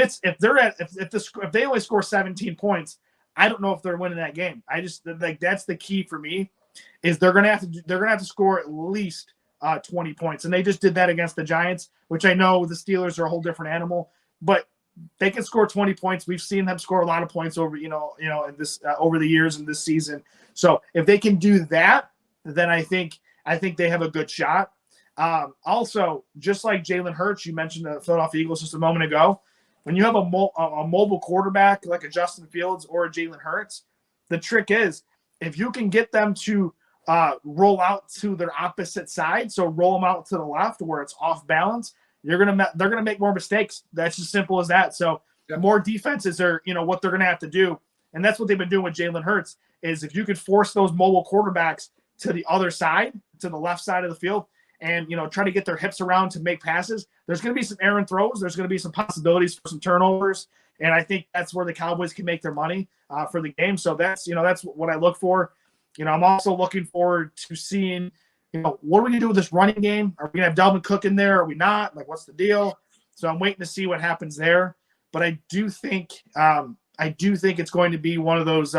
they only score 17 points, I don't know if they're winning that game. I just that's the key for me, is they're gonna have to score at least 20 points, and they just did that against the Giants, which I know the Steelers are a whole different animal, but they can score 20 points. We've seen them score a lot of points over in this over the years in this season. So if they can do that, then I think they have a good shot. Also, just like Jalen Hurts, you mentioned the Philadelphia Eagles just a moment ago. when you have a mobile quarterback like a Justin Fields or a Jalen Hurts, the trick is if you can get them to roll out to their opposite side, so roll them out to the left where it's off balance, they're gonna make more mistakes. That's as simple as that. So more defenses are what they're gonna have to do, and that's what they've been doing with Jalen Hurts. Is if you could force those mobile quarterbacks to the other side, to the left side of the field, and try to get their hips around to make passes, there's going to be some errant throws. There's going to be some possibilities for some turnovers, and I think that's where the Cowboys can make their money for the game. So that's what I look for. I'm also looking forward to seeing what are we going to do with this running game? Are we going to have Dalvin Cook in there? Are we not? Like, what's the deal? So I'm waiting to see what happens there. But I do think it's going to be one of those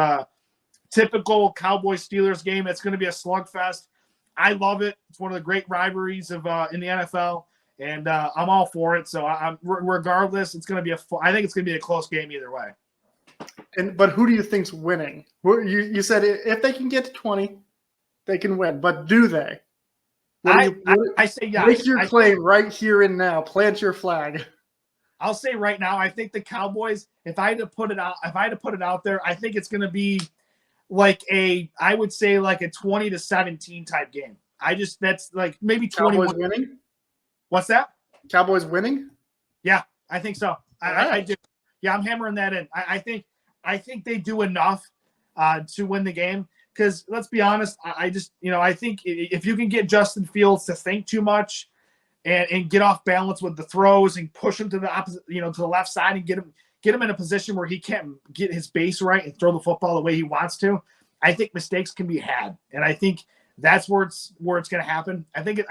typical Cowboys-Steelers game. It's going to be a slugfest. I love it. It's one of the great rivalries of in the NFL, and I'm all for it. So regardless, it's going to be I think it's going to be a close game either way. But who do you think's winning? You said if they can get to 20, they can win. But do they? I say yes. Make your claim right here and now. Plant your flag. I'll say right now, I think the Cowboys. If I had to put it out there, I think it's going to be I would say like a 20-17 type game. That's like maybe 21. Cowboys winning? What's that? Cowboys winning? Yeah, I think so. I do. Yeah, I'm hammering that in. I think they do enough to win the game. Because let's be honest, I think if you can get Justin Fields to think too much and get off balance with the throws and push him to the opposite, to the left side and get him in a position where he can't get his base right and throw the football the way he wants to, I think mistakes can be had. And I think that's where it's going to happen. I think if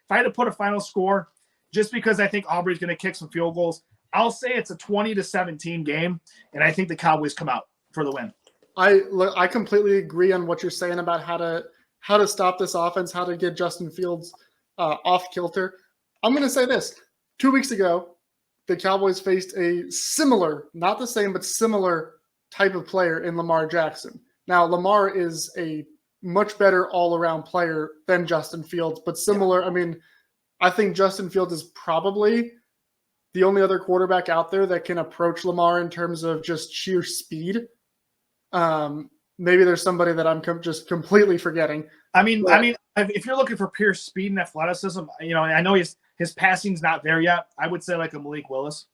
I had to put a final score, just because I think Aubrey's going to kick some field goals, I'll say it's a 20-17 game, and I think the Cowboys come out for the win. I completely agree on what you're saying about how to stop this offense, how to get Justin Fields off kilter. I'm going to say this. 2 weeks ago, the Cowboys faced a similar, not the same, but similar type of player in Lamar Jackson. Now, Lamar is a much better all-around player than Justin Fields, but similar. Yeah. I mean, I think Justin Fields is probably the only other quarterback out there that can approach Lamar in terms of just sheer speed. Maybe there's somebody that I'm just completely forgetting. I mean, if you're looking for pure speed and athleticism, I know his passing's not there yet. I would say like a Malik Willis.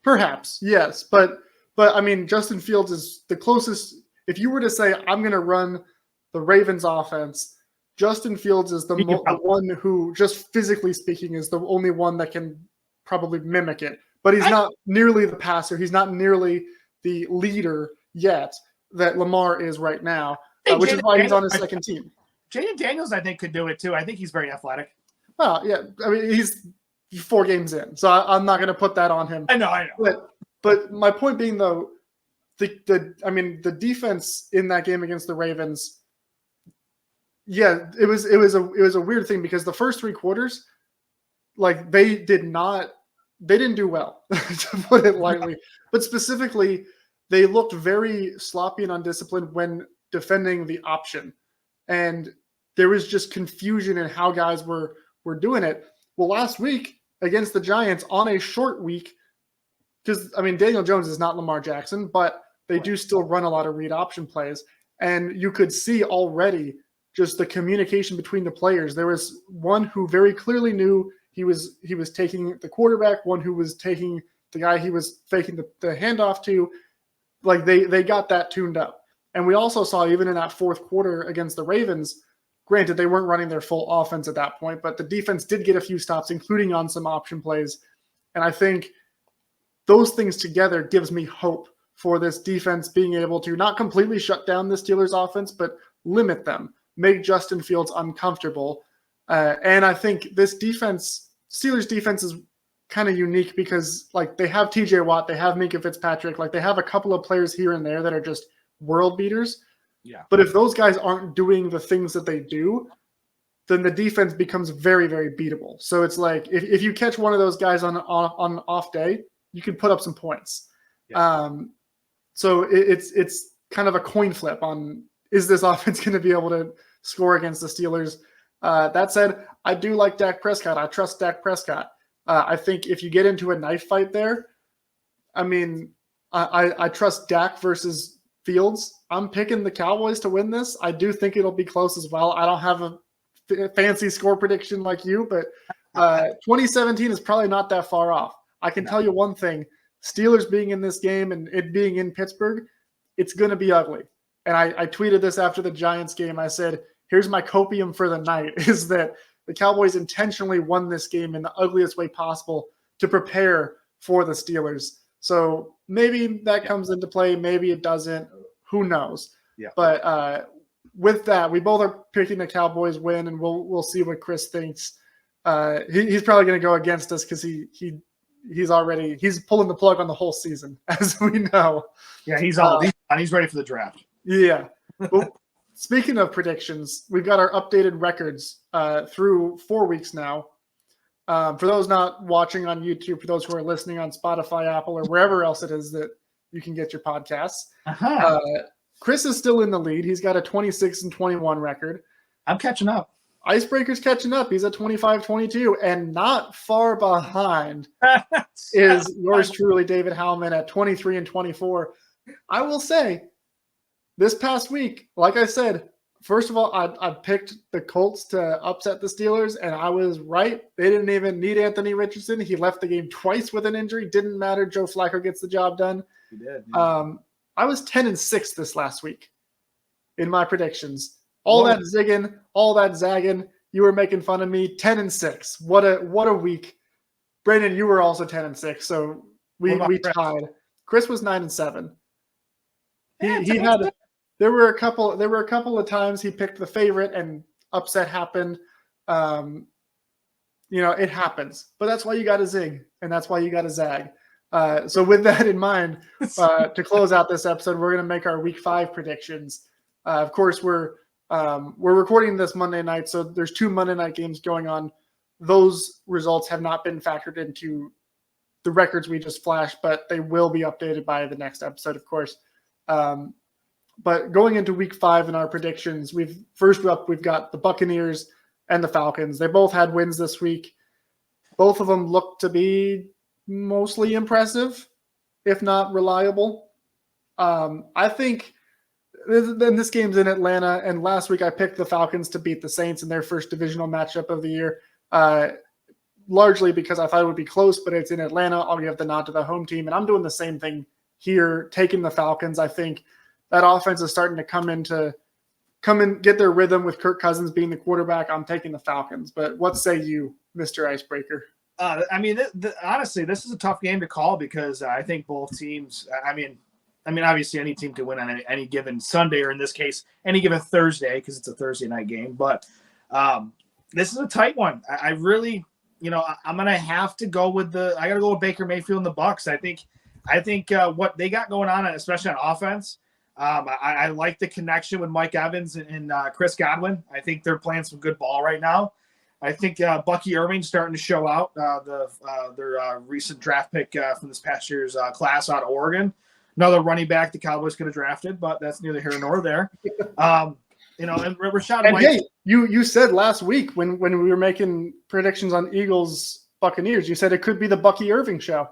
Perhaps, yes. But I mean, Justin Fields is the closest. If you were to say, I'm going to run the Ravens offense, Justin Fields is the one who, just physically speaking, is the only one that can probably mimic it. But he's not nearly the passer. He's not nearly the leader yet that Lamar is right now, which is why he's on his second team. Jaden Daniels, I think, could do it too. I think he's very athletic. Well, yeah. I mean, he's 4 games in, so I'm not going to put that on him. I know. But my point being, though, the defense in that game against the Ravens, yeah, it was a weird thing because the first 3 quarters, like they didn't do well, to put it lightly. But specifically, they looked very sloppy and undisciplined when defending the option. And there was just confusion in how guys were doing it. Well, last week against the Giants on a short week, because, I mean, Daniel Jones is not Lamar Jackson, but they do still run a lot of read option plays. And you could see already just the communication between the players. There was one who very clearly knew he was taking the quarterback, one who was taking the guy he was faking the handoff to. Like they got that tuned up. And we also saw even in that fourth quarter against the Ravens, granted they weren't running their full offense at that point, but the defense did get a few stops, including on some option plays. And I think those things together gives me hope for this defense being able to not completely shut down the Steelers offense, but limit them, make Justin Fields uncomfortable. And I think this Steelers defense is kind of unique because like they have TJ Watt, they have Micah Fitzpatrick, like they have a couple of players here and there that are just world beaters. Yeah. But if those guys aren't doing the things that they do, then the defense becomes very, very beatable. So it's like if you catch one of those guys on an off day, you can put up some points. Yeah. So it's kind of a coin flip on, is this offense going to be able to score against the Steelers? That said, I do like Dak Prescott. I trust Dak Prescott. I think if you get into a knife fight there, I mean, I trust Dak versus Fields. I'm picking the Cowboys to win this. I do think it'll be close as well. I don't have a fancy score prediction like you, but 2017 is probably not that far off. I can tell you one thing. Steelers being in this game and it being in Pittsburgh, it's going to be ugly. And I tweeted this after the Giants game. I said, here's my copium for the night, is that the Cowboys intentionally won this game in the ugliest way possible to prepare for the Steelers. So maybe that comes into play. Maybe it doesn't. Who knows? Yeah. But with that, we both are picking the Cowboys win, and we'll see what Chris thinks. He's probably going to go against us because he's pulling the plug on the whole season, as we know. Yeah, he's ready for the draft. Yeah. Well, speaking of predictions, we've got our updated records through 4 weeks now. For those not watching on YouTube, for those who are listening on Spotify, Apple, or wherever else it is that you can get your podcasts, Chris is still in the lead. He's got a 26-21 record. I'm catching up. Icebreaker's catching up. He's at 25-22, and not far behind is yours truly, David Howman, at 23-24. I will say, this past week, like I said, first of all, I picked the Colts to upset the Steelers, and I was right. They didn't even need Anthony Richardson. He left the game twice with an injury. Didn't matter. Joe Flacco gets the job done. He did. Yeah. I was 10-6 this last week in my predictions. All that zigging, all that zagging. You were making fun of me. 10-6. What a week. Brandon, you were also 10-6, so we tied. Chris was 9-7. He had. There were a couple of times he picked the favorite and upset happened. It happens, but that's why you got to zig and that's why you got to zag. So with that in mind, to close out this episode, we're going to make our week 5 predictions. Of course, we're recording this Monday night, so there's 2 Monday night games going on. Those results have not been factored into the records we just flashed, but they will be updated by the next episode, of course. But going into week 5 in our predictions, we've got the Buccaneers and the Falcons. They both had wins this week. Both of them look to be mostly impressive, if not reliable. I think this game's in Atlanta, and last week I picked the Falcons to beat the Saints in their first divisional matchup of the year, largely because I thought it would be close, but it's in Atlanta. I'll give the nod to the home team, and I'm doing the same thing here, taking the Falcons. I think that offense is starting to come in, get their rhythm with Kirk Cousins being the quarterback. I'm taking the Falcons. But what say you, Mr. Icebreaker? Honestly, this is a tough game to call because I think both teams. I mean, obviously, any team can win on any given Sunday, or in this case, any given Thursday, because it's a Thursday night game. But this is a tight one. I really, I'm gonna have to go with I gotta go with Baker Mayfield and the Bucs. I think what they got going on, especially on offense. I like the connection with Mike Evans and Chris Godwin. I think they're playing some good ball right now. I think Bucky Irving's starting to show out, their recent draft pick from this past year's class out of Oregon. Another running back the Cowboys could have drafted, but that's neither here nor there. And Rashad White. Hey, you said last week when we were making predictions on Eagles Buccaneers, you said it could be the Bucky Irving show.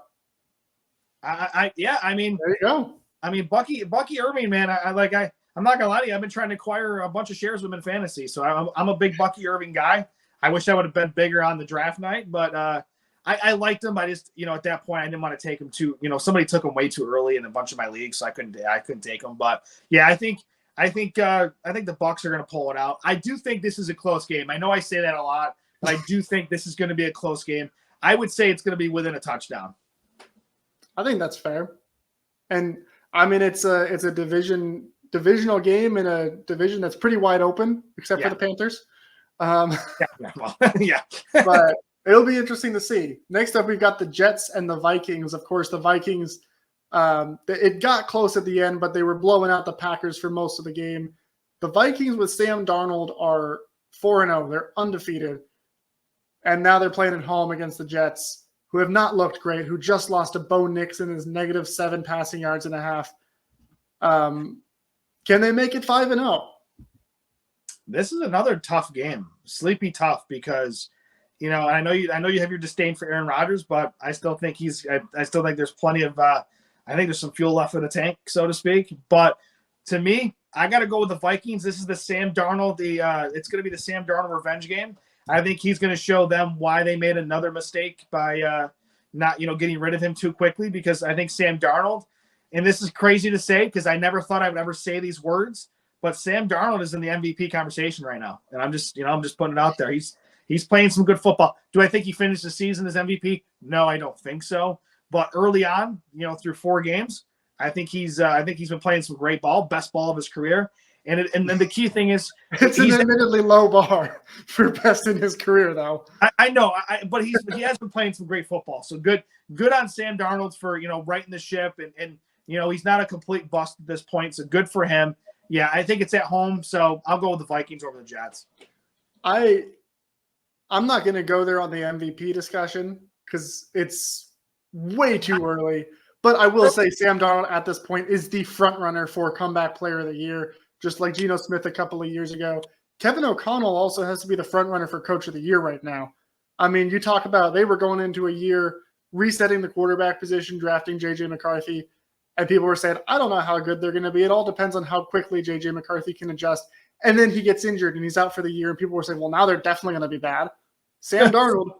There you go. I mean, Bucky Irving, man. I'm not gonna lie to you. I've been trying to acquire a bunch of shares with him in fantasy, so I'm a big Bucky Irving guy. I wish I would have been bigger on the draft night, but I liked him. I just, at that point, I didn't want to take him too. Somebody took him way too early in a bunch of my leagues, so I couldn't take him. But yeah, I think the Bucs are gonna pull it out. I do think this is a close game. I know I say that a lot, but I do think this is going to be a close game. I would say it's going to be within a touchdown. I think that's fair, and I mean it's a divisional game in a division that's pretty wide open, except for the Panthers. Yeah. But it'll be interesting to see. Next up, we've got the Jets and the Vikings. Of course, the Vikings. It got close at the end, but they were blowing out the Packers for most of the game. The Vikings with Sam Darnold are 4-0. They're undefeated, and now they're playing at home against the Jets, who have not looked great, who just lost to Bo Nix in his -7 passing yards and a half. Can they make it 5-0? This is another tough game, sleepy tough, because I know you have your disdain for Aaron Rodgers, but I still think there's plenty of I think there's some fuel left in the tank, so to speak. But to me, I got to go with the Vikings. This is the Sam Darnold. It's going to be the Sam Darnold revenge game. I think he's going to show them why they made another mistake by not getting rid of him too quickly. Because I think Sam Darnold, and this is crazy to say because I never thought I would ever say these words, but Sam Darnold is in the MVP conversation right now, and I'm just putting it out there. He's playing some good football. Do I think he finished the season as MVP? No, I don't think so. But early on, through 4 games, I think he's been playing some great ball, best ball of his career. And then the key thing is it's an admittedly low bar for best in his career, though. I know, but he has been playing some great football. So good on Sam Darnold for righting the ship, and he's not a complete bust at this point. So good for him. Yeah, I think it's at home, so I'll go with the Vikings over the Jets. I'm not going to go there on the MVP discussion because it's way too early. But I will say Sam Darnold at this point is the front runner for comeback player of the year, just like Geno Smith a couple of years ago. Kevin O'Connell also has to be the front runner for coach of the year right now. I mean, you talk about they were going into a year resetting the quarterback position, drafting J.J. McCarthy, and people were saying, I don't know how good they're going to be. It all depends on how quickly J.J. McCarthy can adjust. And then he gets injured and he's out for the year, and people were saying, well, now they're definitely going to be bad. Sam Darnold,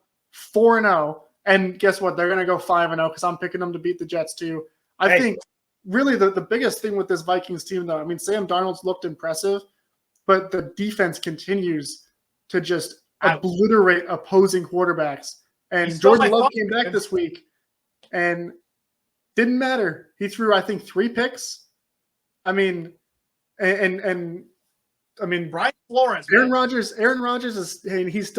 4-0. And guess what? They're going to go 5-0 because I'm picking them to beat the Jets too. I think really the biggest thing with this Vikings team, though, I mean, Sam Darnold's looked impressive, but the defense continues to just obliterate opposing quarterbacks. And Jordan Love came back this week and didn't matter. He threw, I think, 3 picks. I mean, and I mean, Brian Flores, Aaron Rodgers is, and he's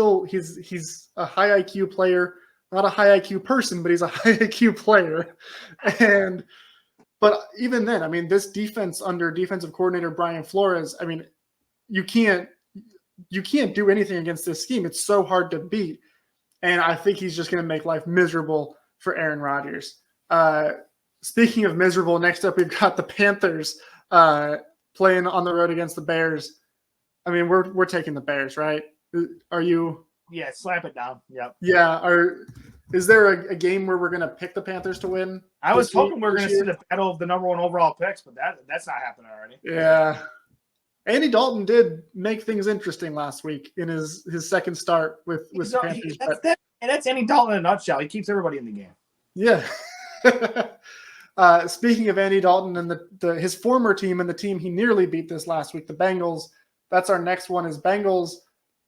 a high IQ player. Not a high IQ person, but he's a high IQ player. But even then, I mean, this defense under defensive coordinator Brian Flores, I mean, you can't do anything against this scheme. It's so hard to beat. And I think he's just going to make life miserable for Aaron Rodgers. Speaking of miserable, next up we've got the Panthers playing on the road against the Bears. I mean, we're taking the Bears, right? Are you? Yeah, slap it down. Yep. Yeah. Is there a game where we're going to pick the Panthers to win? I was hoping we were going to see the battle of the number 1 overall picks, but that's not happening already. Yeah. Andy Dalton did make things interesting last week in his second start with the Panthers. That's Andy Dalton in a nutshell. He keeps everybody in the game. Yeah. Speaking of Andy Dalton and his former team and the team he nearly beat this last week, the Bengals, that's our next one is Bengals,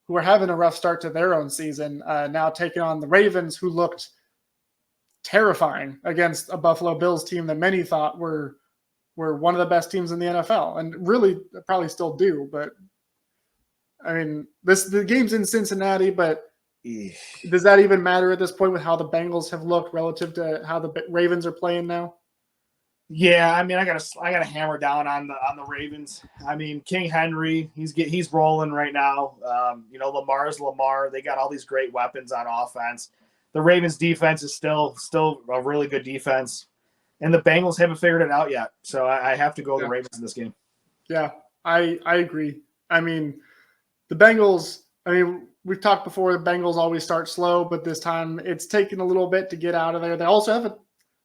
who are having a rough start to their own season, now taking on the Ravens, who looked terrifying against a Buffalo Bills team that many thought were one of the best teams in the NFL, and really probably still do. But I mean, the game's in Cincinnati, but does that even matter at this point with how the Bengals have looked relative to how the Ravens are playing now? Yeah, I mean, I gotta hammer down on the Ravens. I mean, King Henry, he's rolling right now. Lamar's Lamar. They got all these great weapons on offense. The Ravens defense is still a really good defense, and the Bengals haven't figured it out yet. So I have to go with the Ravens in this game. Yeah, I agree. I mean, the Bengals. I mean, we've talked before. The Bengals always start slow, but this time it's taken a little bit to get out of there. They also have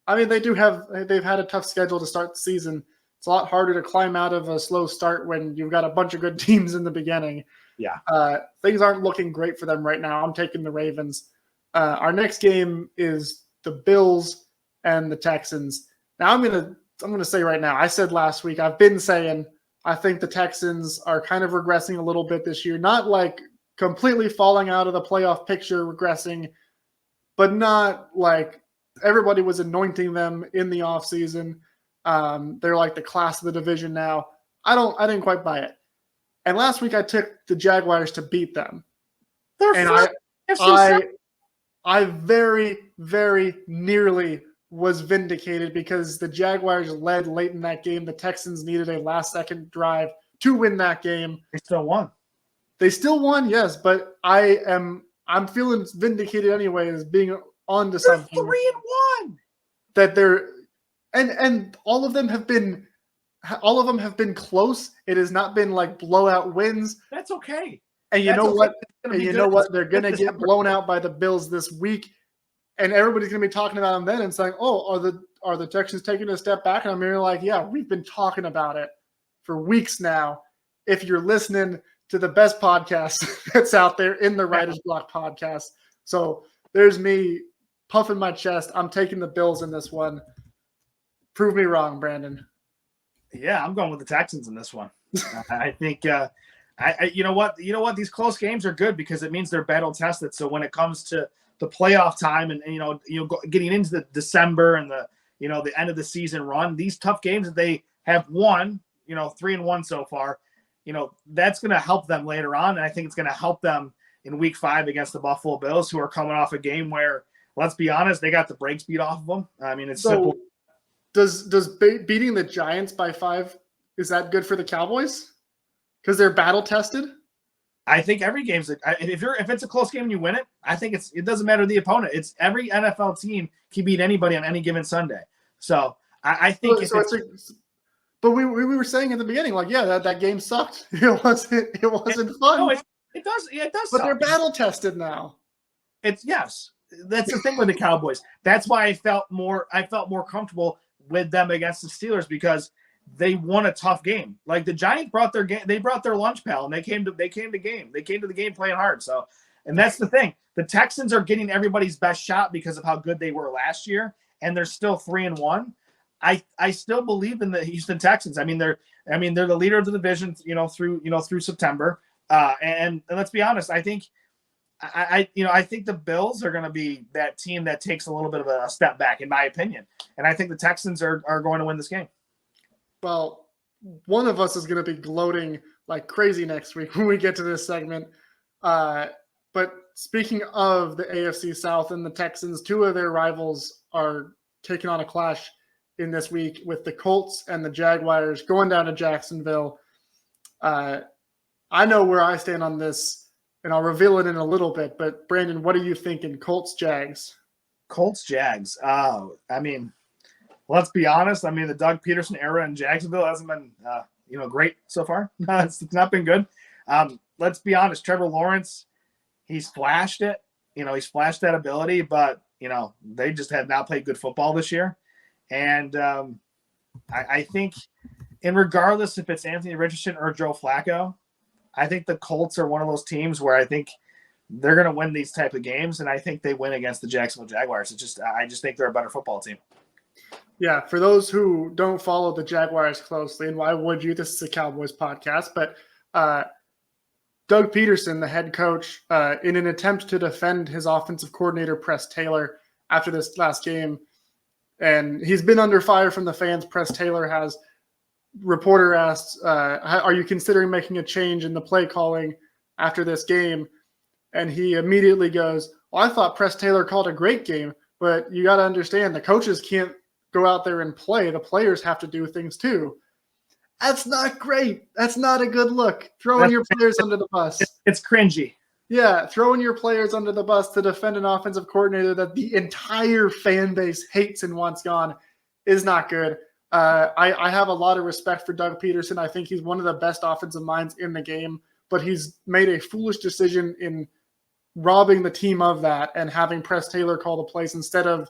they've had a tough schedule to start the season. It's a lot harder to climb out of a slow start when you've got a bunch of good teams in the beginning. Yeah. Things aren't looking great for them right now. I'm taking the Ravens. Our next game is the Bills and the Texans. Now I'm gonna say right now, I said last week, I've been saying I think the Texans are kind of regressing a little bit this year. Not like completely falling out of the playoff picture, regressing, but not like everybody was anointing them in the offseason. They're like the class of the division now. I didn't quite buy it. And last week I took the Jaguars to beat them. I very, very nearly was vindicated because the Jaguars led late in that game. The Texans needed a last-second drive to win that game. They still won. They still won, yes, but I'm feeling vindicated anyway as being on to something. 3-1. That they're and all of them have been close. It has not been like blowout wins. That's okay. And you know what? They're going to get blown out by the Bills this week. and everybody's going to be talking about them then and saying, oh, are the Texans taking a step back? And I'm hearing like, yeah, we've been talking about it for weeks now. If you're listening to the best podcast that's out there in the Writer's Block podcast. So there's me puffing my chest. I'm taking the Bills in this one. Prove me wrong, Brandon. Yeah, I'm going with the Texans in this one. I think you know what? These close games are good because it means they're battle tested. So when it comes to the playoff time and getting into the December and the end of the season run, these tough games that they have won, 3-1 so far, that's going to help them later on. And I think it's going to help them in week 5 against the Buffalo Bills, who are coming off a game where, let's be honest, they got the brakes beat off of them. I mean, it's simple. Does beating the Giants by 5, is that good for the Cowboys? Because they're battle tested? I think every game's if it's a close game and you win it, I think it doesn't matter the opponent. It's every NFL team can beat anybody on any given Sunday. So I think but we were saying at the beginning, like, yeah, that game sucked. It wasn't fun. No, it does. Yeah, it does. But they're battle tested now. Yes. That's the thing with the Cowboys. That's why I felt more comfortable with them against the Steelers, because they won a tough game. Like the Giants brought their game, they brought their lunch pail, and they came to the game. They came to the game playing hard. So, and that's the thing. The Texans are getting everybody's best shot because of how good they were last year, and they're still 3-1. I still believe in the Houston Texans. I mean, they're the leader of the division, through September. And let's be honest, I think the Bills are going to be that team that takes a little bit of a step back, in my opinion. And I think the Texans are going to win this game. Well, one of us is going to be gloating like crazy next week when we get to this segment. But speaking of the AFC South and the Texans, 2 of their rivals are taking on a clash in this week with the Colts and the Jaguars going down to Jacksonville. I know where I stand on this, and I'll reveal it in a little bit. But Brandon, what are you thinking? Colts, Jags? Colts, Jags. Oh, I mean, let's be honest. I mean, the Doug Peterson era in Jacksonville hasn't been, great so far. It's not been good. Let's be honest. Trevor Lawrence, he's flashed it. He's flashed that ability, but, they just have not played good football this year. And I think, and regardless if it's Anthony Richardson or Joe Flacco, I think the Colts are one of those teams where I think they're going to win these type of games, and I think they win against the Jacksonville Jaguars. I just think they're a better football team. Yeah, for those who don't follow the Jaguars closely, and why would you? This is a Cowboys podcast, but Doug Peterson, the head coach, in an attempt to defend his offensive coordinator, Press Taylor, after this last game, and he's been under fire from the fans. Press Taylor has. Reporter asked, are you considering making a change in the play calling after this game? And he immediately goes, well, I thought Press Taylor called a great game, but you got to understand the coaches can't go out there and play. The players have to do things too. That's not great. That's not a good look. Throwing your players under the bus. It's cringy. Yeah, throwing your players under the bus to defend an offensive coordinator that the entire fan base hates and wants gone is not good. I have a lot of respect for Doug Peterson. I think he's one of the best offensive minds in the game, but he's made a foolish decision in robbing the team of that and having Press Taylor call the plays instead of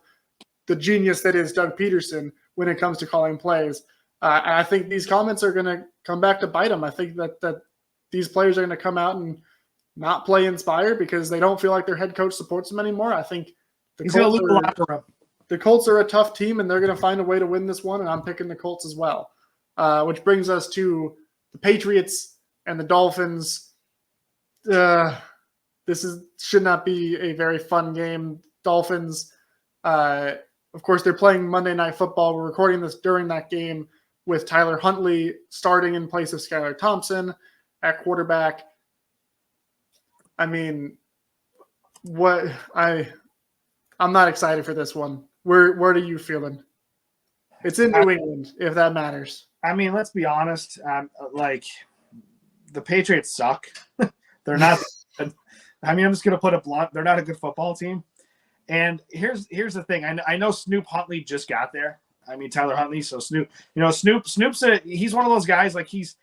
the genius that is Doug Peterson when it comes to calling plays. And I think these comments are going to come back to bite him. I think that these players are going to come out and not play inspired because they don't feel like their head coach supports them anymore. I think the Colts are a tough team, and they're going to find a way to win this one, and I'm picking the Colts as well. Which brings us to the Patriots and the Dolphins. This should not be a very fun game. Dolphins, of course, they're playing Monday Night Football. We're recording this during that game with Tyler Huntley starting in place of Skylar Thompson at quarterback. I mean, I'm not excited for this one. Where are you feeling? It's in New England, if that matters. I mean, let's be honest. The Patriots suck. They're not. I mean, I'm just gonna put it blunt. They're not a good football team. And here's the thing. I know Snoop Huntley just got there. I mean, Tyler Huntley. So Snoop's he's one of those guys. Like he's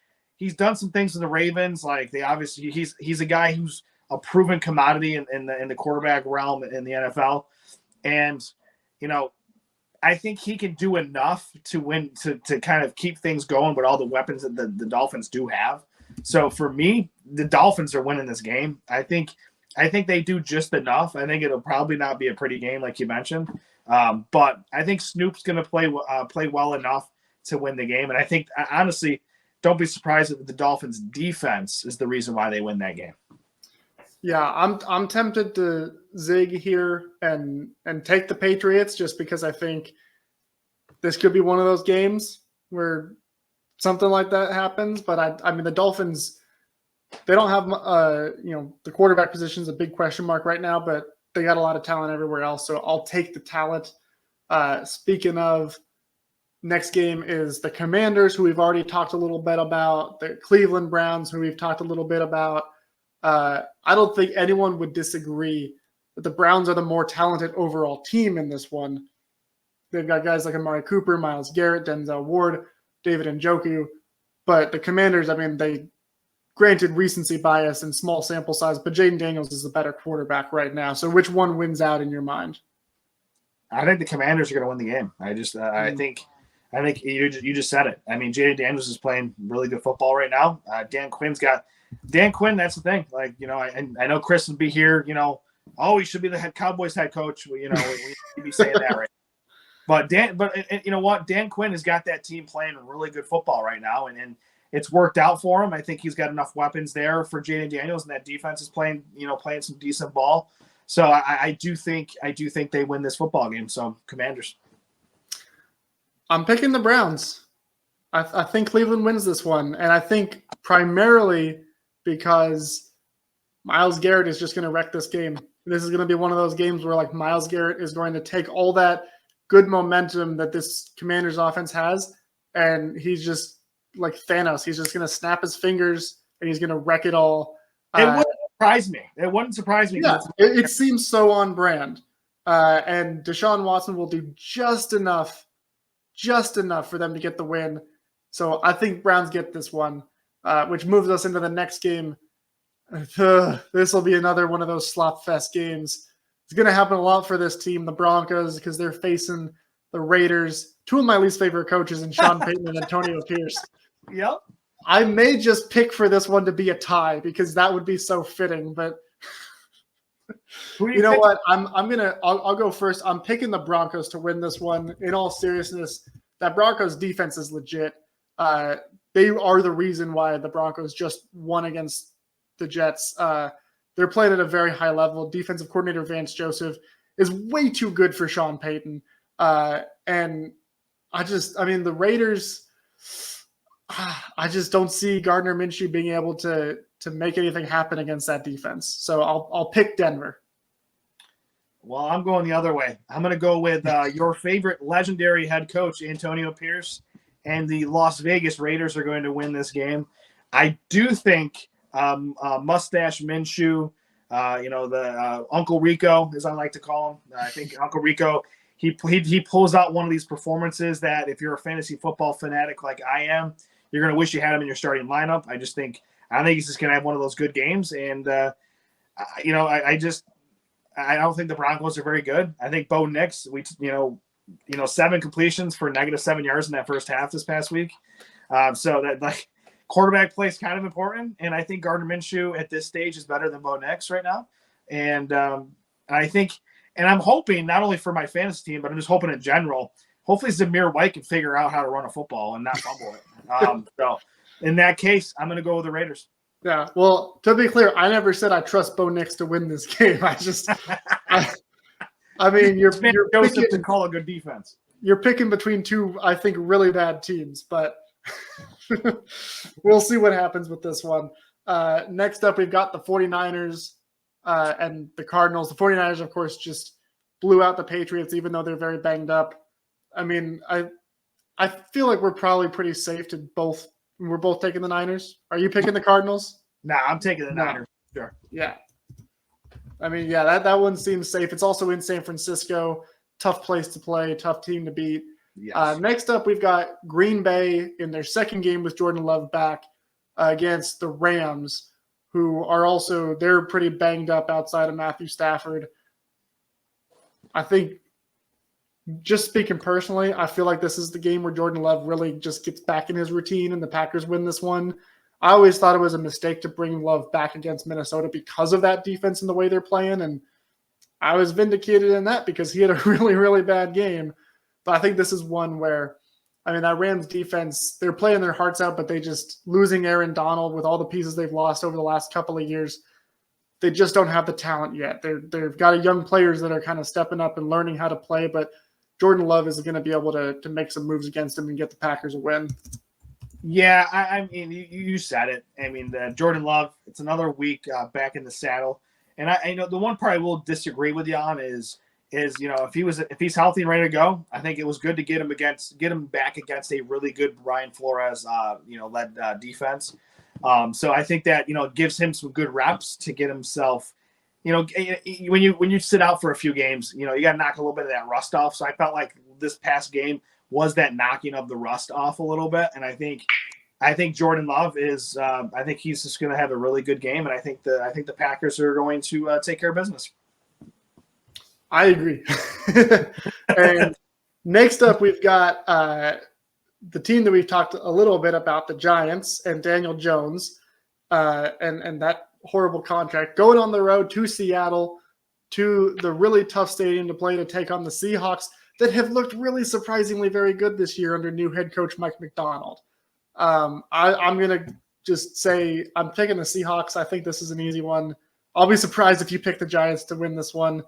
done some things with the Ravens. Like they obviously he's a guy who's a proven commodity in the quarterback realm in the NFL. And, I think he can do enough to win, to kind of keep things going with all the weapons that the Dolphins do have. So for me, the Dolphins are winning this game. I think they do just enough. I think it'll probably not be a pretty game like you mentioned. But I think Snoop's going to play well enough to win the game. And I think, honestly, don't be surprised if the Dolphins' defense is the reason why they win that game. Yeah, I'm tempted to zig here and take the Patriots just because I think this could be one of those games where something like that happens. But I mean, the Dolphins, they don't have the quarterback position is a big question mark right now, but they got a lot of talent everywhere else. So I'll take the talent. Speaking of, next game is the Commanders, who we've already talked a little bit about, the Cleveland Browns, who we've talked a little bit about. I don't think anyone would disagree that the Browns are the more talented overall team in this one. They've got guys like Amari Cooper, Myles Garrett, Denzel Ward, David Njoku. But the Commanders, I mean, they granted recency bias and small sample size, but Jaden Daniels is the better quarterback right now. So which one wins out in your mind? I think the Commanders are going to win the game. I think you just said it. I mean, Jaden Daniels is playing really good football right now. Dan Quinn, that's the thing. Like, I know Chris would be here, he should be the Cowboys head coach. We'd be saying that right. But you know what? Dan Quinn has got that team playing really good football right now, and it's worked out for him. I think he's got enough weapons there for Jaden Daniels, and that defense is playing some decent ball. So I do think they win this football game. So Commanders. I'm picking the Browns. I think Cleveland wins this one, and I think primarily because Myles Garrett is just going to wreck this game. This is going to be one of those games where Myles Garrett is going to take all that good momentum that this Commanders offense has, and he's just like Thanos. He's just going to snap his fingers and he's going to wreck it all. It wouldn't surprise me. It wouldn't surprise me. Yeah, it seems so on brand. And Deshaun Watson will do just enough for them to get the win. So I think Browns get this one, which moves us into the next game. This will be another one of those slop fest games. It's going to happen a lot for this team, the Broncos, because they're facing the Raiders, two of my least favorite coaches in Sean Payton and Antonio Pierce. Yep. I may just pick for this one to be a tie because that would be so fitting. But you know what? I'll go first. I'm picking the Broncos to win this one. In all seriousness, that Broncos defense is legit. They are the reason why the Broncos just won against the Jets. They're playing at a very high level. Defensive coordinator Vance Joseph is way too good for Sean Payton. And the Raiders, I just don't see Gardner Minshew being able to make anything happen against that defense. So I'll pick Denver. Well, I'm going the other way. I'm going to go with your favorite legendary head coach, Antonio Pierce, and the Las Vegas Raiders are going to win this game. I do think Mustache Minshew, the Uncle Rico, as I like to call him. I think Uncle Rico, he pulls out one of these performances that if you're a fantasy football fanatic like I am, you're going to wish you had him in your starting lineup. I think he's just going to have one of those good games. And, I don't think the Broncos are very good. I think Bo Nix, 7 completions for -7 yards in that first half this past week. So that quarterback play is kind of important. And I think Gardner Minshew at this stage is better than Bo Nix right now. And I think, and I'm hoping not only for my fantasy team, but I'm just hoping in general, hopefully Zamir White can figure out how to run a football and not fumble it. So in that case, I'm going to go with the Raiders. Yeah, well, to be clear, I never said I trust Bo Nix to win this game. You're Joseph to call a good defense. You're picking between two, I think, really bad teams, but we'll see what happens with this one. Next up, we've got the 49ers and the Cardinals. The 49ers, of course, just blew out the Patriots, even though they're very banged up. I mean, I feel like we're probably pretty safe to both. We're both taking the Niners. Are you picking the Cardinals? Nah, I'm taking the Niners. Sure. Yeah. I mean, yeah, that one seems safe. It's also in San Francisco. Tough place to play, tough team to beat. Yes. Next up, we've got Green Bay in their second game with Jordan Love back against the Rams, who are also, they're pretty banged up outside of Matthew Stafford. I think, just speaking personally, I feel like this is the game where Jordan Love really just gets back in his routine and the Packers win this one. I always thought it was a mistake to bring Love back against Minnesota because of that defense and the way they're playing. And I was vindicated in that because he had a really, really bad game. But I think this is one where, I mean, that Rams defense, they're playing their hearts out, but they just losing Aaron Donald with all the pieces they've lost over the last couple of years. They just don't have the talent yet. They've got young players that are kind of stepping up and learning how to play, but Jordan Love is going to be able to make some moves against him and get the Packers a win. Yeah, I mean, you said it. I mean, Jordan Love, it's another week back in the saddle. And I know the one part I will disagree with you on is if he's healthy and ready to go, I think it was good to get him back against a really good Brian Flores led defense. So I think that gives him some good reps to get himself. When you sit out for a few games, you got to knock a little bit of that rust off. So I felt like this past game was that knocking of the rust off a little bit. And I think Jordan Love is. I think he's just going to have a really good game, and I think the Packers are going to take care of business. I agree. And next up, we've got the team that we've talked a little bit about, the Giants and Daniel Jones, and that horrible contract, going on the road to Seattle, to the really tough stadium to play to take on the Seahawks that have looked really surprisingly very good this year under new head coach Mike McDonald. I'm going to just say I'm taking the Seahawks. I think this is an easy one. I'll be surprised if you pick the Giants to win this one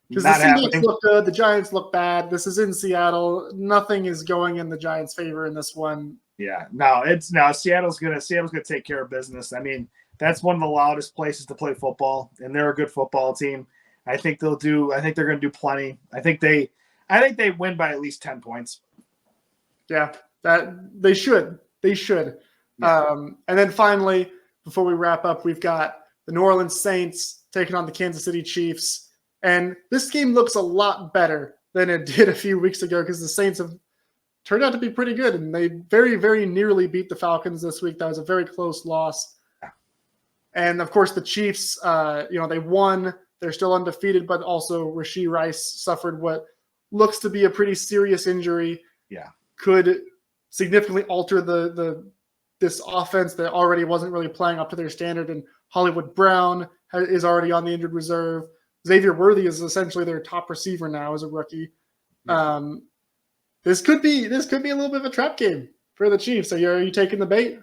because the Seahawks look good. The Giants look bad. This is in Seattle. Nothing is going in the Giants' favor in this one. Yeah, Seattle's gonna take care of business. I mean, that's one of the loudest places to play football, and they're a good football team. I think they're going to do plenty. I think they win by at least 10 points. Yeah, that they should. They should. Yeah. And then finally, before we wrap up, we've got the New Orleans Saints taking on the Kansas City Chiefs. And this game looks a lot better than it did a few weeks ago because the Saints have turned out to be pretty good. And they very, very nearly beat the Falcons this week. That was a very close loss. And, of course, the Chiefs, they won. They're still undefeated, but also Rashee Rice suffered what looks to be a pretty serious injury. Yeah. Could significantly alter this offense that already wasn't really playing up to their standard. And Hollywood Brown is already on the injured reserve. Xavier Worthy is essentially their top receiver now as a rookie. Yeah. This could be a little bit of a trap game for the Chiefs. Are you taking the bait?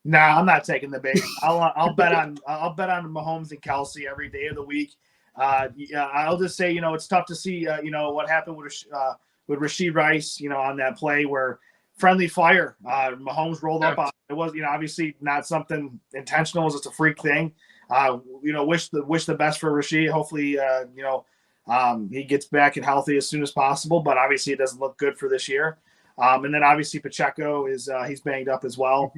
No, I'm not taking the bait. I'll bet on Mahomes and Kelsey every day of the week. I'll just say, it's tough to see, what happened with Rashee Rice, on that play where friendly fire, Mahomes rolled up on it. It was, obviously not something intentional. It was just a freak thing. Wish the best for Rashee. Hopefully, he gets back and healthy as soon as possible. But obviously, it doesn't look good for this year. And then obviously Pacheco he's banged up as well.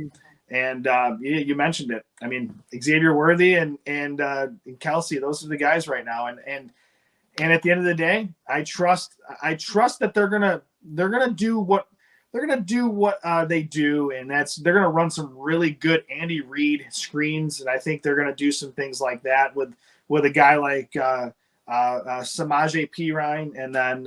And you mentioned it. I mean, Xavier Worthy and Kelsey, those are the guys right now. And at the end of the day, I trust that they're gonna do what they do, and they're gonna run some really good Andy Reid screens, and I think they're gonna do some things like that with a guy like Samaje Perine and then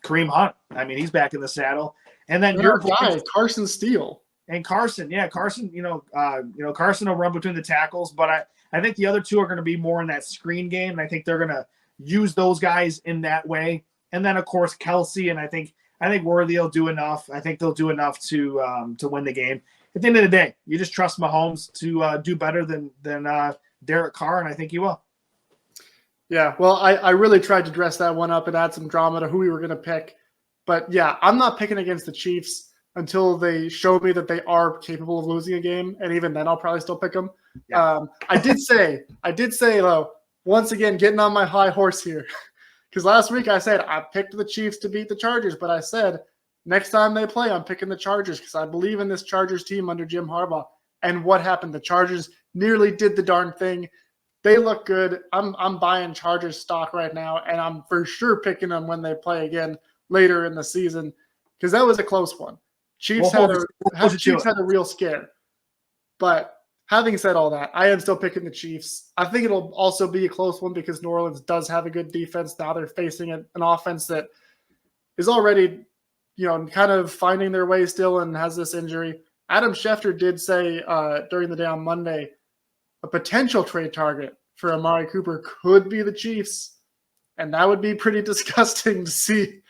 Kareem Hunt. I mean, he's back in the saddle, and then your guy Carson Steele. And Carson, Carson will run between the tackles, but I think the other two are going to be more in that screen game, and I think they're going to use those guys in that way. And then, of course, Kelsey, and I think Worthy will do enough. I think they'll do enough to win the game. At the end of the day, you just trust Mahomes to do better than Derek Carr, and I think he will. Yeah, well, I really tried to dress that one up and add some drama to who we were going to pick. But, yeah, I'm not picking against the Chiefs until they show me that they are capable of losing a game, and even then I'll probably still pick them. Yeah. I did say though, once again, getting on my high horse here, because last week I said I picked the Chiefs to beat the Chargers, but I said next time they play, I'm picking the Chargers because I believe in this Chargers team under Jim Harbaugh. And what happened? The Chargers nearly did the darn thing. They look good. I'm buying Chargers stock right now, and I'm for sure picking them when they play again later in the season because that was a close one. Chiefs had a real scare, but having said all that, I am still picking the Chiefs. I think it'll also be a close one because New Orleans does have a good defense. Now they're facing an offense that is already, kind of finding their way still and has this injury. Adam Schefter did say during the day on Monday, a potential trade target for Amari Cooper could be the Chiefs. And that would be pretty disgusting to see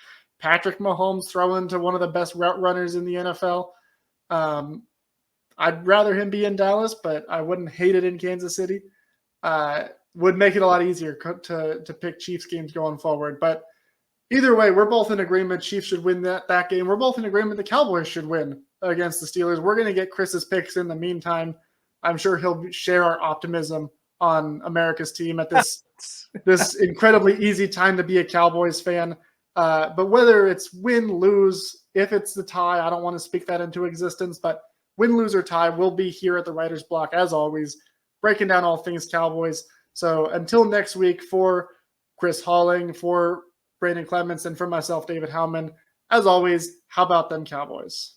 Patrick Mahomes throw into one of the best route runners in the NFL. I'd rather him be in Dallas, but I wouldn't hate it in Kansas City. Would make it a lot easier to pick Chiefs games going forward. But either way, we're both in agreement. Chiefs should win that game. We're both in agreement the Cowboys should win against the Steelers. We're going to get Chris's picks in the meantime. I'm sure he'll share our optimism on America's team at this incredibly easy time to be a Cowboys fan. But whether it's win, lose, if it's the tie, I don't want to speak that into existence, but win, lose, or tie, we'll be here at the Writer's Block, as always, breaking down all things Cowboys. So until next week, for Chris Halling, for Brandon Clements, and for myself, David Howman, as always, how about them Cowboys?